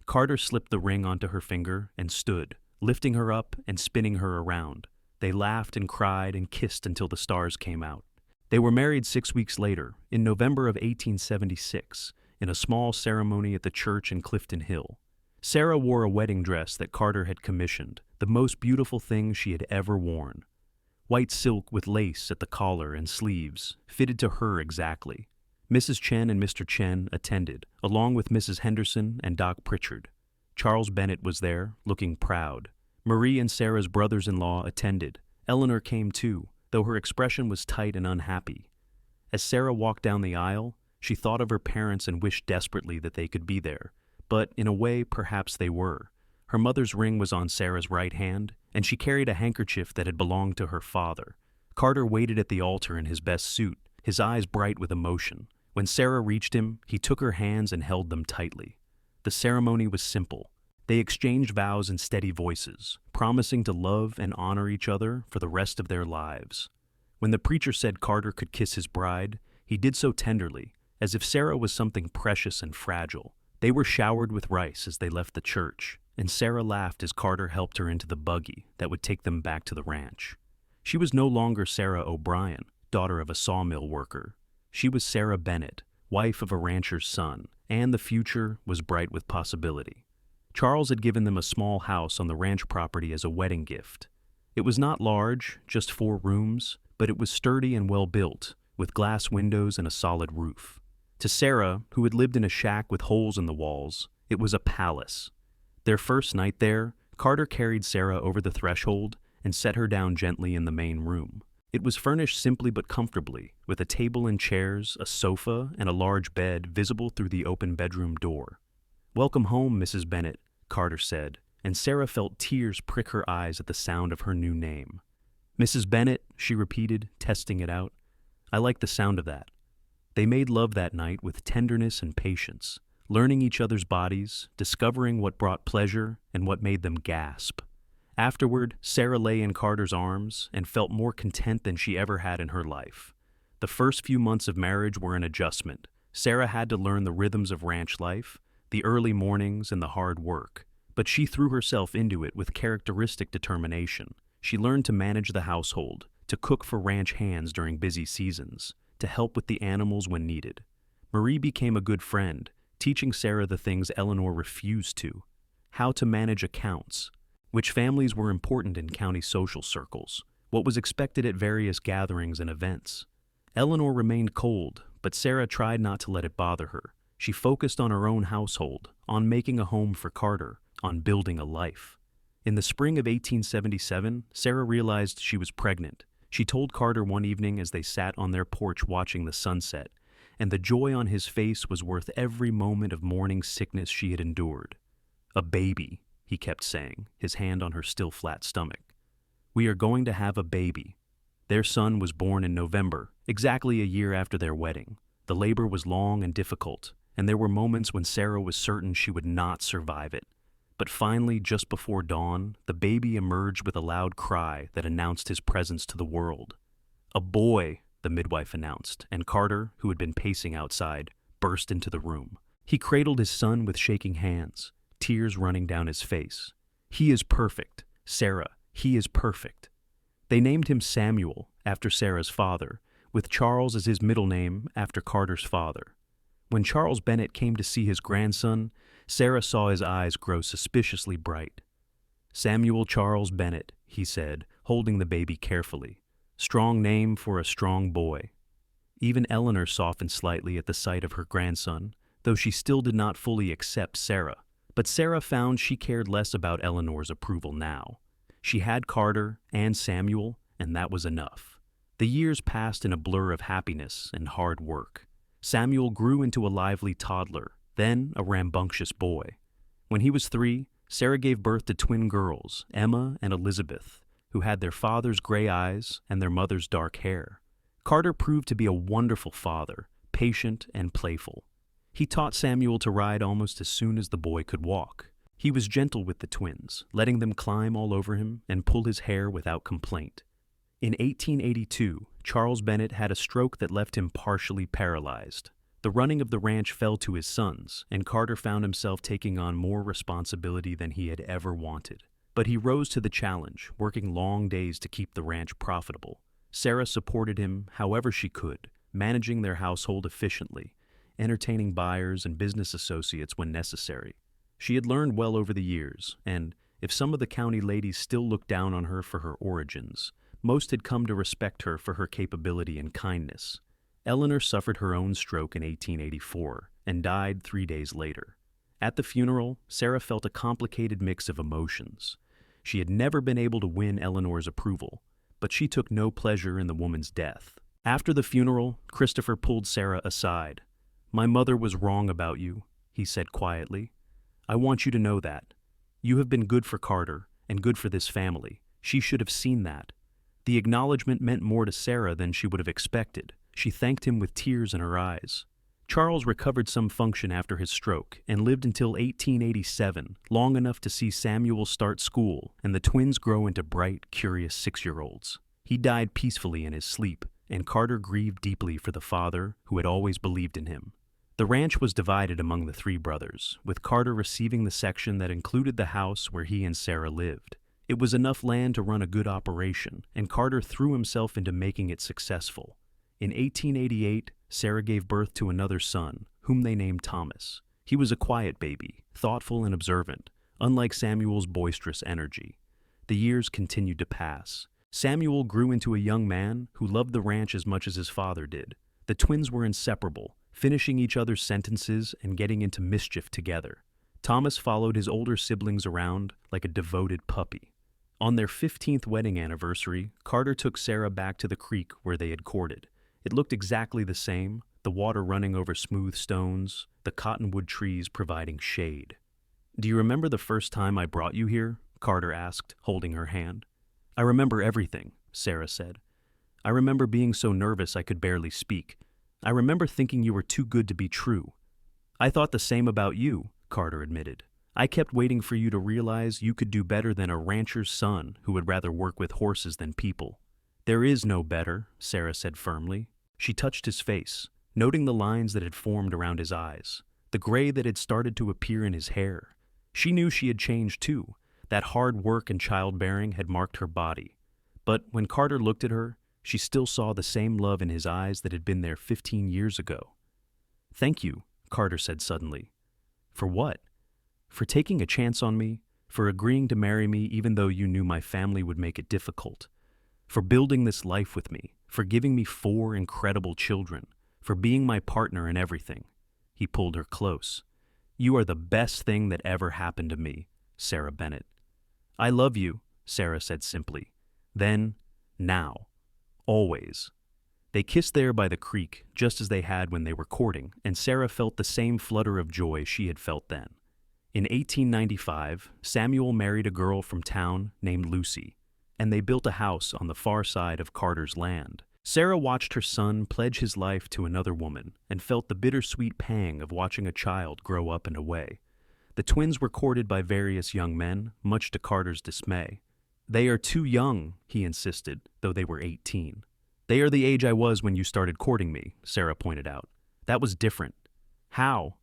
Carter slipped the ring onto her finger and stood, lifting her up and spinning her around. They laughed and cried and kissed until the stars came out. They were married 6 weeks later, in November of 1876, in a small ceremony at the church in Clifton Hill. Sarah wore a wedding dress that Carter had commissioned, the most beautiful thing she had ever worn. White silk with lace at the collar and sleeves, fitted to her exactly. Mrs. Chen and Mr. Chen attended, along with Mrs. Henderson and Doc Pritchard. Charles Bennett was there, looking proud. Marie and Sarah's brothers-in-law attended. Eleanor came too, though her expression was tight and unhappy. As Sarah walked down the aisle, she thought of her parents and wished desperately that they could be there. But in a way, perhaps they were. Her mother's ring was on Sarah's right hand, and she carried a handkerchief that had belonged to her father. Carter waited at the altar in his best suit, his eyes bright with emotion. When Sarah reached him, he took her hands and held them tightly. The ceremony was simple. They exchanged vows in steady voices, promising to love and honor each other for the rest of their lives. When the preacher said Carter could kiss his bride, he did so tenderly, as if Sarah was something precious and fragile. They were showered with rice as they left the church, and Sarah laughed as Carter helped her into the buggy that would take them back to the ranch. She was no longer Sarah O'Brien, daughter of a sawmill worker. She was Sarah Bennett, wife of a rancher's son, and the future was bright with possibility. Charles had given them a small house on the ranch property as a wedding gift. It was not large, just 4 rooms, but it was sturdy and well built, with glass windows and a solid roof. To Sarah, who had lived in a shack with holes in the walls, it was a palace. Their first night there, Carter carried Sarah over the threshold and set her down gently in the main room. It was furnished simply but comfortably, with a table and chairs, a sofa, and a large bed visible through the open bedroom door. "Welcome home, Mrs. Bennett," Carter said, and Sarah felt tears prick her eyes at the sound of her new name. "Mrs. Bennett," she repeated, testing it out. "I like the sound of that." They made love that night with tenderness and patience, learning each other's bodies, discovering what brought pleasure and what made them gasp. Afterward, Sarah lay in Carter's arms and felt more content than she ever had in her life. The first few months of marriage were an adjustment. Sarah had to learn the rhythms of ranch life, the early mornings and the hard work, but she threw herself into it with characteristic determination. She learned to manage the household, to cook for ranch hands during busy seasons, to help with the animals when needed. Marie became a good friend, teaching Sarah the things Eleanor refused to: how to manage accounts, which families were important in county social circles, what was expected at various gatherings and events. Eleanor remained cold, but Sarah tried not to let it bother her. She focused on her own household, on making a home for Carter, on building a life. In the spring of 1877, Sarah realized she was pregnant. She told Carter one evening as they sat on their porch watching the sunset, and the joy on his face was worth every moment of morning sickness she had endured. "A baby," he kept saying, his hand on her still flat stomach. "We are going to have a baby." Their son was born in November, exactly a year after their wedding. The labor was long and difficult, and there were moments when Sarah was certain she would not survive it. But finally, just before dawn, the baby emerged with a loud cry that announced his presence to the world. "A boy," the midwife announced, and Carter, who had been pacing outside, burst into the room. He cradled his son with shaking hands, tears running down his face. "He is perfect, Sarah, he is perfect." They named him Samuel, after Sarah's father, with Charles as his middle name after Carter's father. When Charles Bennett came to see his grandson, Sarah saw his eyes grow suspiciously bright. "Samuel Charles Bennett," he said, holding the baby carefully. "Strong name for a strong boy." Even Eleanor softened slightly at the sight of her grandson, though she still did not fully accept Sarah. But Sarah found she cared less about Eleanor's approval now. She had Carter and Samuel, and that was enough. The years passed in a blur of happiness and hard work. Samuel grew into a lively toddler, then a rambunctious boy. When he was 3, Sarah gave birth to twin girls, Emma and Elizabeth, who had their father's gray eyes and their mother's dark hair. Carter proved to be a wonderful father, patient and playful. He taught Samuel to ride almost as soon as the boy could walk. He was gentle with the twins, letting them climb all over him and pull his hair without complaint. In 1882, Charles Bennett had a stroke that left him partially paralyzed. The running of the ranch fell to his sons, and Carter found himself taking on more responsibility than he had ever wanted. But he rose to the challenge, working long days to keep the ranch profitable. Sarah supported him however she could, managing their household efficiently, entertaining buyers and business associates when necessary. She had learned well over the years, and if some of the county ladies still looked down on her for her origins, most had come to respect her for her capability and kindness. Eleanor suffered her own stroke in 1884 and died 3 days later. At the funeral, Sarah felt a complicated mix of emotions. She had never been able to win Eleanor's approval, but she took no pleasure in the woman's death. After the funeral, Christopher pulled Sarah aside. "My mother was wrong about you," he said quietly. "I want you to know that. You have been good for Carter and good for this family. She should have seen that." The acknowledgement meant more to Sarah than she would have expected. She thanked him with tears in her eyes. Charles recovered some function after his stroke and lived until 1887, long enough to see Samuel start school and the twins grow into bright, curious 6-year-olds. He died peacefully in his sleep, and Carter grieved deeply for the father who had always believed in him. The ranch was divided among the 3 brothers, with Carter receiving the section that included the house where he and Sarah lived. It was enough land to run a good operation, and Carter threw himself into making it successful. In 1888, Sarah gave birth to another son, whom they named Thomas. He was a quiet baby, thoughtful and observant, unlike Samuel's boisterous energy. The years continued to pass. Samuel grew into a young man who loved the ranch as much as his father did. The twins were inseparable, finishing each other's sentences and getting into mischief together. Thomas followed his older siblings around like a devoted puppy. On their 15th wedding anniversary, Carter took Sarah back to the creek where they had courted. It looked exactly the same, the water running over smooth stones, the cottonwood trees providing shade. "Do you remember the first time I brought you here?" Carter asked, holding her hand. "I remember everything," Sarah said. "I remember being so nervous I could barely speak. I remember thinking you were too good to be true." "I thought the same about you," Carter admitted. "I kept waiting for you to realize you could do better than a rancher's son who would rather work with horses than people." "There is no better," Sarah said firmly. She touched his face, noting the lines that had formed around his eyes, the gray that had started to appear in his hair. She knew she had changed too. That hard work and childbearing had marked her body. But when Carter looked at her, she still saw the same love in his eyes that had been there 15 years ago. "Thank you," Carter said suddenly. "For what?" "For taking a chance on me, for agreeing to marry me even though you knew my family would make it difficult, for building this life with me, for giving me 4 incredible children, for being my partner in everything." He pulled her close. "You are the best thing that ever happened to me, Sarah Bennett." "I love you," Sarah said simply. Then, now, always. They kissed there by the creek, just as they had when they were courting, and Sarah felt the same flutter of joy she had felt then. In 1895, Samuel married a girl from town named Lucy, and they built a house on the far side of Carter's land. Sarah watched her son pledge his life to another woman and felt the bittersweet pang of watching a child grow up and away. The twins were courted by various young men, much to Carter's dismay. "They are too young," he insisted, though they were 18. "They are the age I was when you started courting me," Sarah pointed out. "That was different." "How?"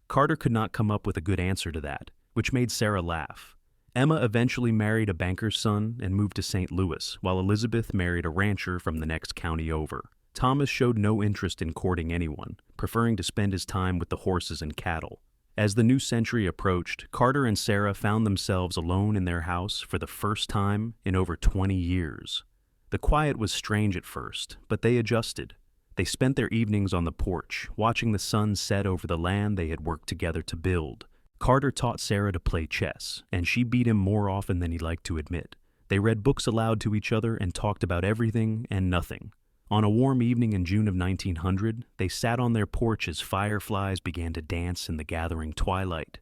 Carter could not come up with a good answer to that, which made Sarah laugh. Emma eventually married a banker's son and moved to St. Louis, while Elizabeth married a rancher from the next county over. Thomas showed no interest in courting anyone, preferring to spend his time with the horses and cattle. As the new century approached, Carter and Sarah found themselves alone in their house for the first time in over 20 years. The quiet was strange at first, but they adjusted. They spent their evenings on the porch, watching the sun set over the land they had worked together to build. Carter taught Sarah to play chess, and she beat him more often than he liked to admit. They read books aloud to each other and talked about everything and nothing. On a warm evening in June of 1900, they sat on their porch as fireflies began to dance in the gathering twilight.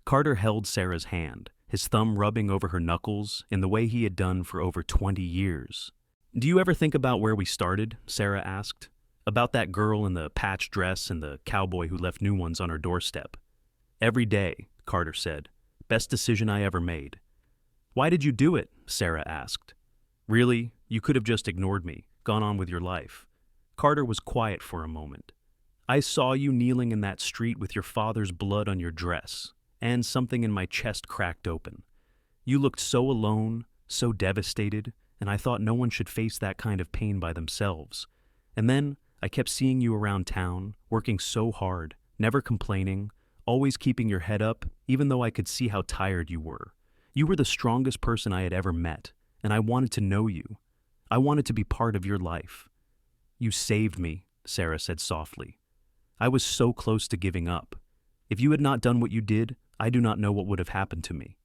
Carter held Sarah's hand, his thumb rubbing over her knuckles in the way he had done for over 20 years. "Do you ever think about where we started?" Sarah asked. "About that girl in the patched dress and the cowboy who left new ones on her doorstep?" "Every day," Carter said. "Best decision I ever made." "Why did you do it?" Sarah asked. "Really, you could have just ignored me, gone on with your life." Carter was quiet for a moment. "I saw you kneeling in that street with your father's blood on your dress, and something in my chest cracked open. You looked so alone, so devastated, and I thought no one should face that kind of pain by themselves. And then I kept seeing you around town, working so hard, never complaining, always keeping your head up, even though I could see how tired you were. You were the strongest person I had ever met, and I wanted to know you. I wanted to be part of your life. You saved me," Sarah said softly. I was so close to giving up. If you had not done what you did, I do not know what would have happened to me.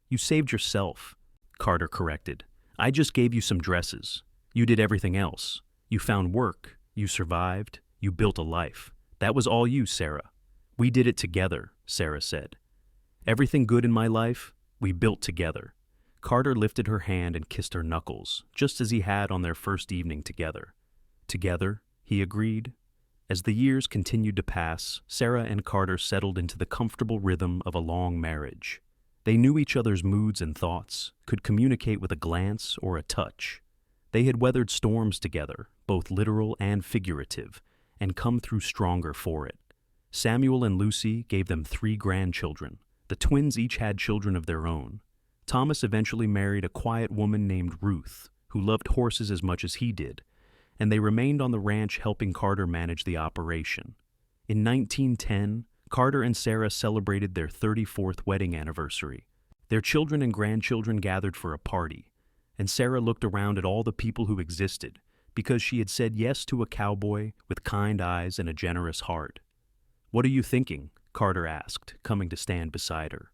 You saved yourself, Carter corrected. I just gave you some dresses. You did everything else. You found work. You survived. You built a life. That was all you, Sarah. We did it together, Sarah said. Everything good in my life, we built together. Carter lifted her hand and kissed her knuckles, just as he had on their first evening together. Together, he agreed. As the years continued to pass, Sarah and Carter settled into the comfortable rhythm of a long marriage. They knew each other's moods and thoughts, could communicate with a glance or a touch. They had weathered storms together, both literal and figurative, and come through stronger for it. Samuel and Lucy gave them 3 grandchildren. The twins each had children of their own. Thomas eventually married a quiet woman named Ruth, who loved horses as much as he did, and they remained on the ranch helping Carter manage the operation. In 1910, Carter and Sarah celebrated their 34th wedding anniversary. Their children and grandchildren gathered for a party, and Sarah looked around at all the people who existed because she had said yes to a cowboy with kind eyes and a generous heart. What are you thinking? Carter asked, coming to stand beside her.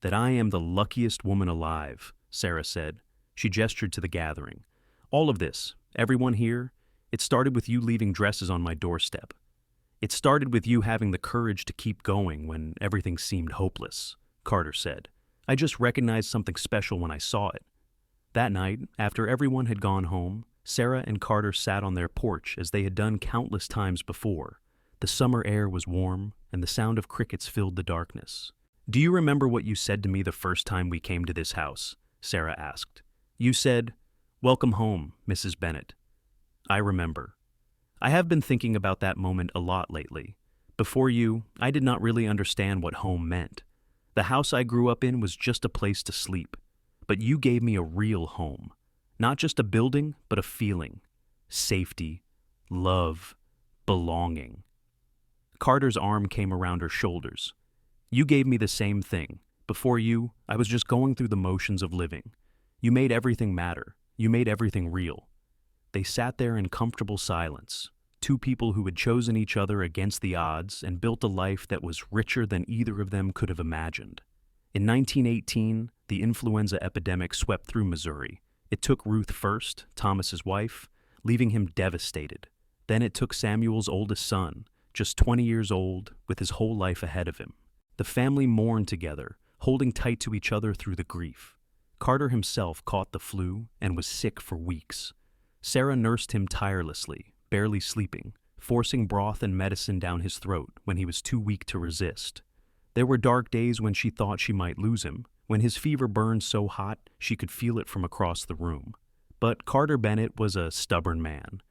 That I am the luckiest woman alive, Sarah said. She gestured to the gathering. All of this, everyone here, it started with you leaving dresses on my doorstep. It started with you having the courage to keep going when everything seemed hopeless, Carter said. I just recognized something special when I saw it. That night, after everyone had gone home, Sarah and Carter sat on their porch as they had done countless times before. The summer air was warm, and the sound of crickets filled the darkness. Do you remember what you said to me the first time we came to this house? Sarah asked. You said, "Welcome home, Mrs. Bennett." I remember. I have been thinking about that moment a lot lately. Before you, I did not really understand what home meant. The house I grew up in was just a place to sleep. But you gave me a real home. Not just a building, but a feeling. Safety, love, belonging. Carter's arm came around her shoulders. You gave me the same thing. Before you, I was just going through the motions of living. You made everything matter. You made everything real. They sat there in comfortable silence, 2 people who had chosen each other against the odds and built a life that was richer than either of them could have imagined. In 1918, the influenza epidemic swept through Missouri. It took Ruth first, Thomas's wife, leaving him devastated. Then it took Samuel's oldest son, just 20 years old, with his whole life ahead of him. The family mourned together, holding tight to each other through the grief. Carter himself caught the flu and was sick for weeks. Sarah nursed him tirelessly, barely sleeping, forcing broth and medicine down his throat when he was too weak to resist. There were dark days when she thought she might lose him, when his fever burned so hot she could feel it from across the room. But Carter Bennett was a stubborn man,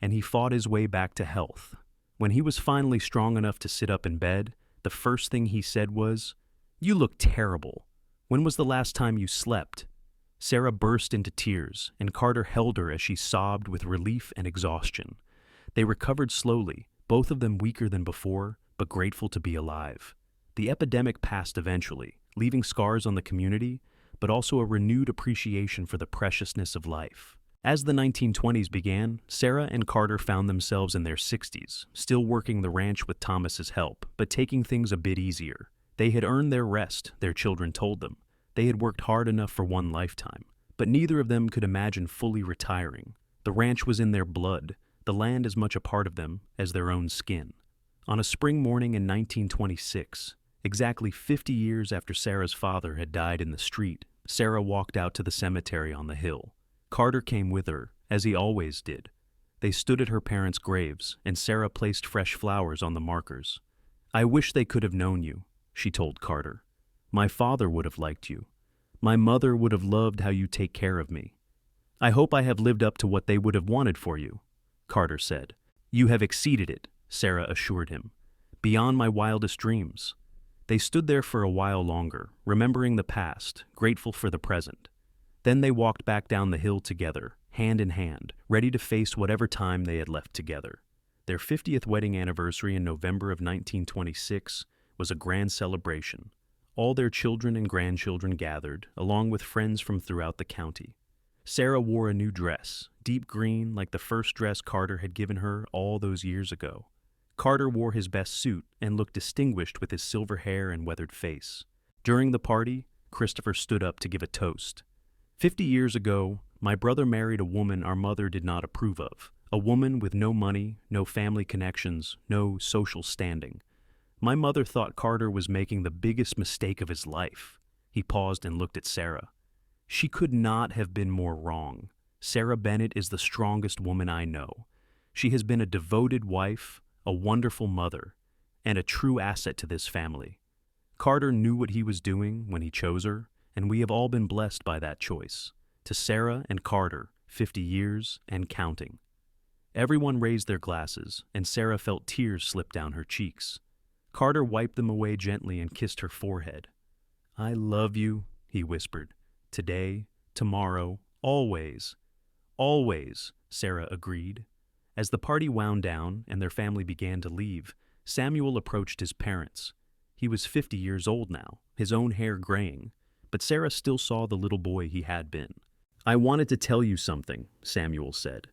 and he fought his way back to health. When he was finally strong enough to sit up in bed, the first thing he said was, "You look terrible. When was the last time you slept?" Sarah burst into tears, and Carter held her as she sobbed with relief and exhaustion. They recovered slowly, both of them weaker than before, but grateful to be alive. The epidemic passed eventually, leaving scars on the community, but also a renewed appreciation for the preciousness of life. As the 1920s began, Sarah and Carter found themselves in their 60s, still working the ranch with Thomas's help, but taking things a bit easier. They had earned their rest, their children told them. They had worked hard enough for one lifetime, but neither of them could imagine fully retiring. The ranch was in their blood, the land as much a part of them as their own skin. On a spring morning in 1926, exactly 50 years after Sarah's father had died in the street, Sarah walked out to the cemetery on the hill. Carter came with her, as he always did. They stood at her parents' graves, and Sarah placed fresh flowers on the markers. "I wish they could have known you," she told Carter. "My father would have liked you. My mother would have loved how you take care of me. I hope I have lived up to what they would have wanted for you," Carter said. "You have exceeded it," Sarah assured him. "Beyond my wildest dreams." They stood there for a while longer, remembering the past, grateful for the present. Then they walked back down the hill together, hand in hand, ready to face whatever time they had left together. Their 50th wedding anniversary in November of 1926 was a grand celebration. All their children and grandchildren gathered, along with friends from throughout the county. Sarah wore a new dress, deep green like the first dress Carter had given her all those years ago. Carter wore his best suit and looked distinguished with his silver hair and weathered face. During the party, Christopher stood up to give a toast. 50 years ago, my brother married a woman our mother did not approve of, a woman with no money, no family connections, no social standing. My mother thought Carter was making the biggest mistake of his life. He paused and looked at Sarah. She could not have been more wrong. Sarah Bennett is the strongest woman I know. She has been a devoted wife, a wonderful mother, and a true asset to this family. Carter knew what he was doing when he chose her, and we have all been blessed by that choice. To Sarah and Carter, 50 years and counting. Everyone raised their glasses, and Sarah felt tears slip down her cheeks. Carter wiped them away gently and kissed her forehead. "I love you," he whispered. "Today, tomorrow, always." "Always," Sarah agreed. As the party wound down and their family began to leave, Samuel approached his parents. He was 50 years old now, his own hair graying, but Sarah still saw the little boy he had been. "I wanted to tell you something," Samuel said.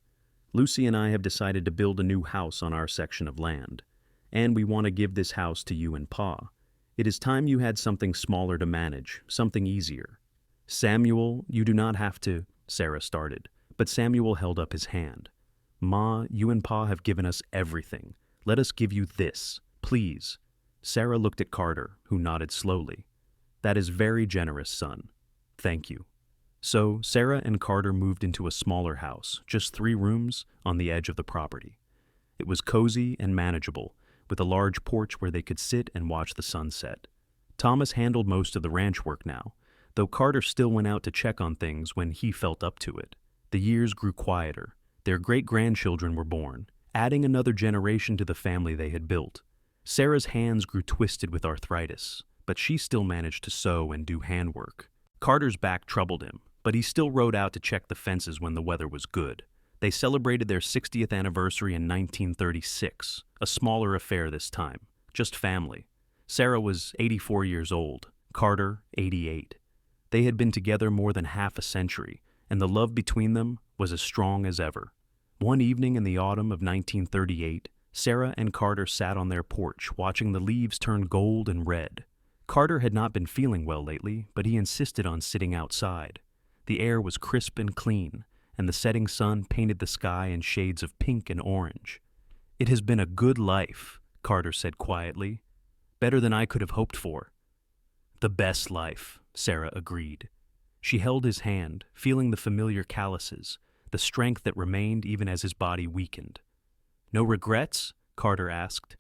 "Lucy and I have decided to build a new house on our section of land, and we want to give this house to you and Pa. It is time you had something smaller to manage, something easier." "Samuel, you do not have to," Sarah started, but Samuel held up his hand. "Ma, you and Pa have given us everything. Let us give you this, please." Sarah looked at Carter, who nodded slowly. "That is very generous, son. Thank you." So Sarah and Carter moved into a smaller house, just 3 rooms, on the edge of the property. It was cozy and manageable, with a large porch where they could sit and watch the sunset. Thomas handled most of the ranch work now, though Carter still went out to check on things when he felt up to it. The years grew quieter. Their great-grandchildren were born, adding another generation to the family they had built. Sarah's hands grew twisted with arthritis, but she still managed to sew and do handwork. Carter's back troubled him, but he still rode out to check the fences when the weather was good. They celebrated their 60th anniversary in 1936, a smaller affair this time, just family. Sarah was 84 years old, Carter 88. They had been together more than half a century, and the love between them was as strong as ever. One evening in the autumn of 1938, Sarah and Carter sat on their porch watching the leaves turn gold and red. Carter had not been feeling well lately, but he insisted on sitting outside. The air was crisp and clean, and the setting sun painted the sky in shades of pink and orange. "It has been a good life," Carter said quietly. "Better than I could have hoped for." "The best life," Sarah agreed. She held his hand, feeling the familiar calluses, the strength that remained even as his body weakened. "No regrets?" Carter asked.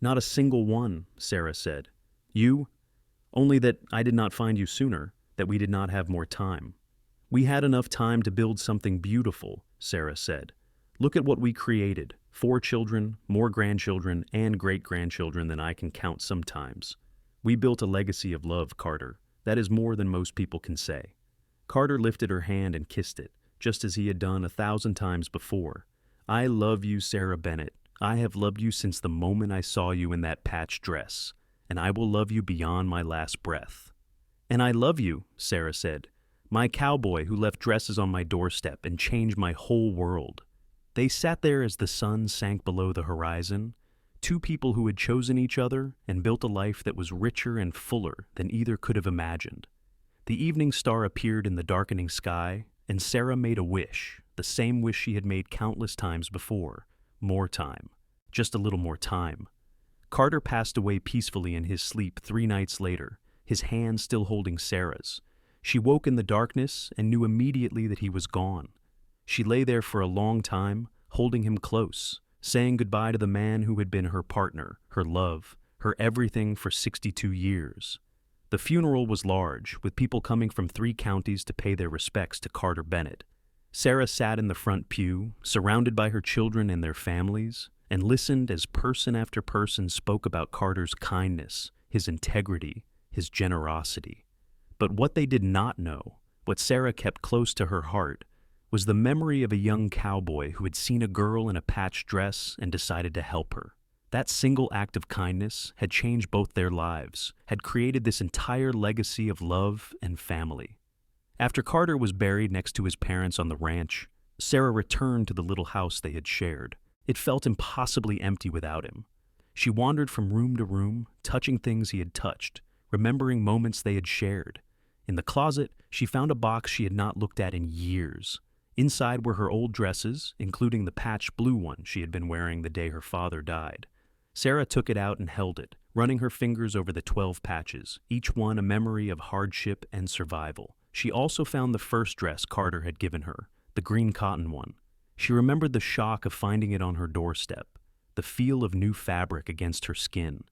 "Not a single one," Sarah said. "You? Only that I did not find you sooner, that we did not have more time." "We had enough time to build something beautiful," Sarah said. "Look at what we created. 4 children, more grandchildren, and great-grandchildren than I can count sometimes. We built a legacy of love, Carter. That is more than most people can say." Carter lifted her hand and kissed it, just as he had done 1,000 times before. "I love you, Sarah Bennett. I have loved you since the moment I saw you in that patched dress, and I will love you beyond my last breath." "And I love you," Sarah said. "My cowboy who left dresses on my doorstep and changed my whole world." They sat there as the sun sank below the horizon, 2 people who had chosen each other and built a life that was richer and fuller than either could have imagined. The evening star appeared in the darkening sky, and Sarah made a wish, the same wish she had made countless times before. More time. Just a little more time. Carter passed away peacefully in his sleep 3 nights later, his hand still holding Sarah's. She woke in the darkness and knew immediately that he was gone. She lay there for a long time, holding him close, saying goodbye to the man who had been her partner, her love, her everything for 62 years. The funeral was large, with people coming from 3 counties to pay their respects to Carter Bennett. Sarah sat in the front pew, surrounded by her children and their families, and listened as person after person spoke about Carter's kindness, his integrity, his generosity. But what they did not know, what Sarah kept close to her heart, was the memory of a young cowboy who had seen a girl in a patched dress and decided to help her. That single act of kindness had changed both their lives, had created this entire legacy of love and family. After Carter was buried next to his parents on the ranch, Sarah returned to the little house they had shared. It felt impossibly empty without him. She wandered from room to room, touching things he had touched, remembering moments they had shared. In the closet, she found a box she had not looked at in years. Inside were her old dresses, including the patched blue one she had been wearing the day her father died. Sarah took it out and held it, running her fingers over the 12 patches, each one a memory of hardship and survival. She also found the first dress Carter had given her, the green cotton one. She remembered the shock of finding it on her doorstep, the feel of new fabric against her skin,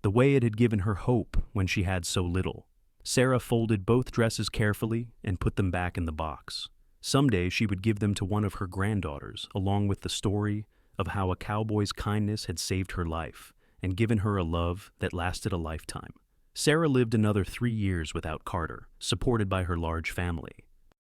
the way it had given her hope when she had so little. Sarah folded both dresses carefully and put them back in the box. Someday she would give them to one of her granddaughters, along with the story of how a cowboy's kindness had saved her life and given her a love that lasted a lifetime. Sarah lived another 3 years without Carter, supported by her large family.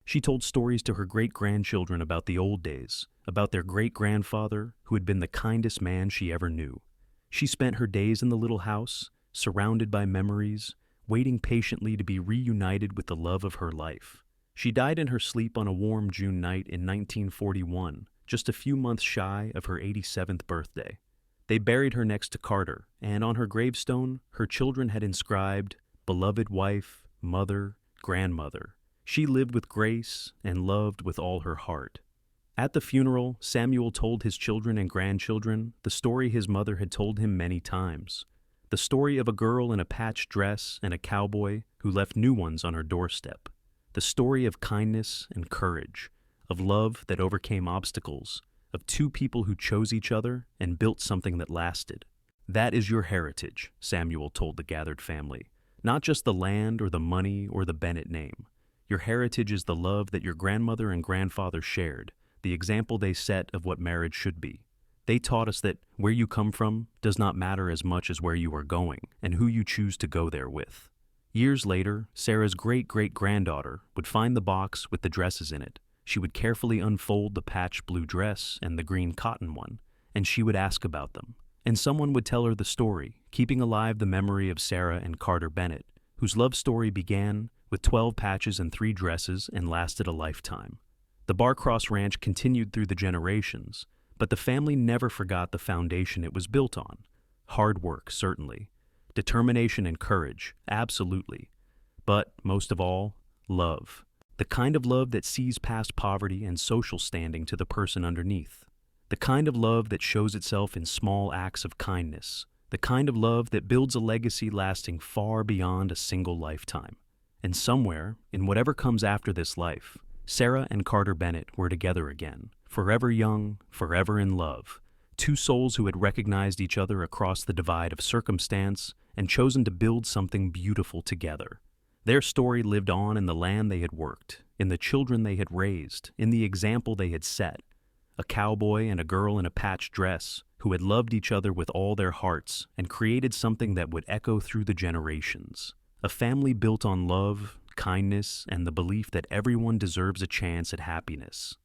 She told stories to her great-grandchildren about the old days, about their great-grandfather who had been the kindest man she ever knew. She spent her days in the little house, surrounded by memories, waiting patiently to be reunited with the love of her life. She died in her sleep on a warm June night in 1941, just a few months shy of her 87th birthday. They buried her next to Carter, and on her gravestone, her children had inscribed, "Beloved wife, mother, grandmother. She lived with grace and loved with all her heart." At the funeral, Samuel told his children and grandchildren the story his mother had told him many times. The story of a girl in a patched dress and a cowboy who left new ones on her doorstep. The story of kindness and courage, of love that overcame obstacles, of two people who chose each other and built something that lasted. That is your heritage, Samuel told the gathered family. Not just the land or the money or the Bennett name. Your heritage is the love that your grandmother and grandfather shared, the example they set of what marriage should be. They taught us that where you come from does not matter as much as where you are going and who you choose to go there with. Years later, Sarah's great-great-granddaughter would find the box with the dresses in it. She would carefully unfold the patched blue dress and the green cotton one, and she would ask about them. And someone would tell her the story, keeping alive the memory of Sarah and Carter Bennett, whose love story began with 12 patches and 3 dresses and lasted a lifetime. The Barcross Ranch continued through the generations, but the family never forgot the foundation it was built on. Hard work, certainly. Determination and courage, absolutely. But, most of all, love. The kind of love that sees past poverty and social standing to the person underneath. The kind of love that shows itself in small acts of kindness. The kind of love that builds a legacy lasting far beyond a single lifetime. And somewhere, in whatever comes after this life, Sarah and Carter Bennett were together again, forever young, forever in love. Two souls who had recognized each other across the divide of circumstance and chosen to build something beautiful together. Their story lived on in the land they had worked, in the children they had raised, in the example they had set. A cowboy and a girl in a patched dress who had loved each other with all their hearts and created something that would echo through the generations. A family built on love, kindness, and the belief that everyone deserves a chance at happiness.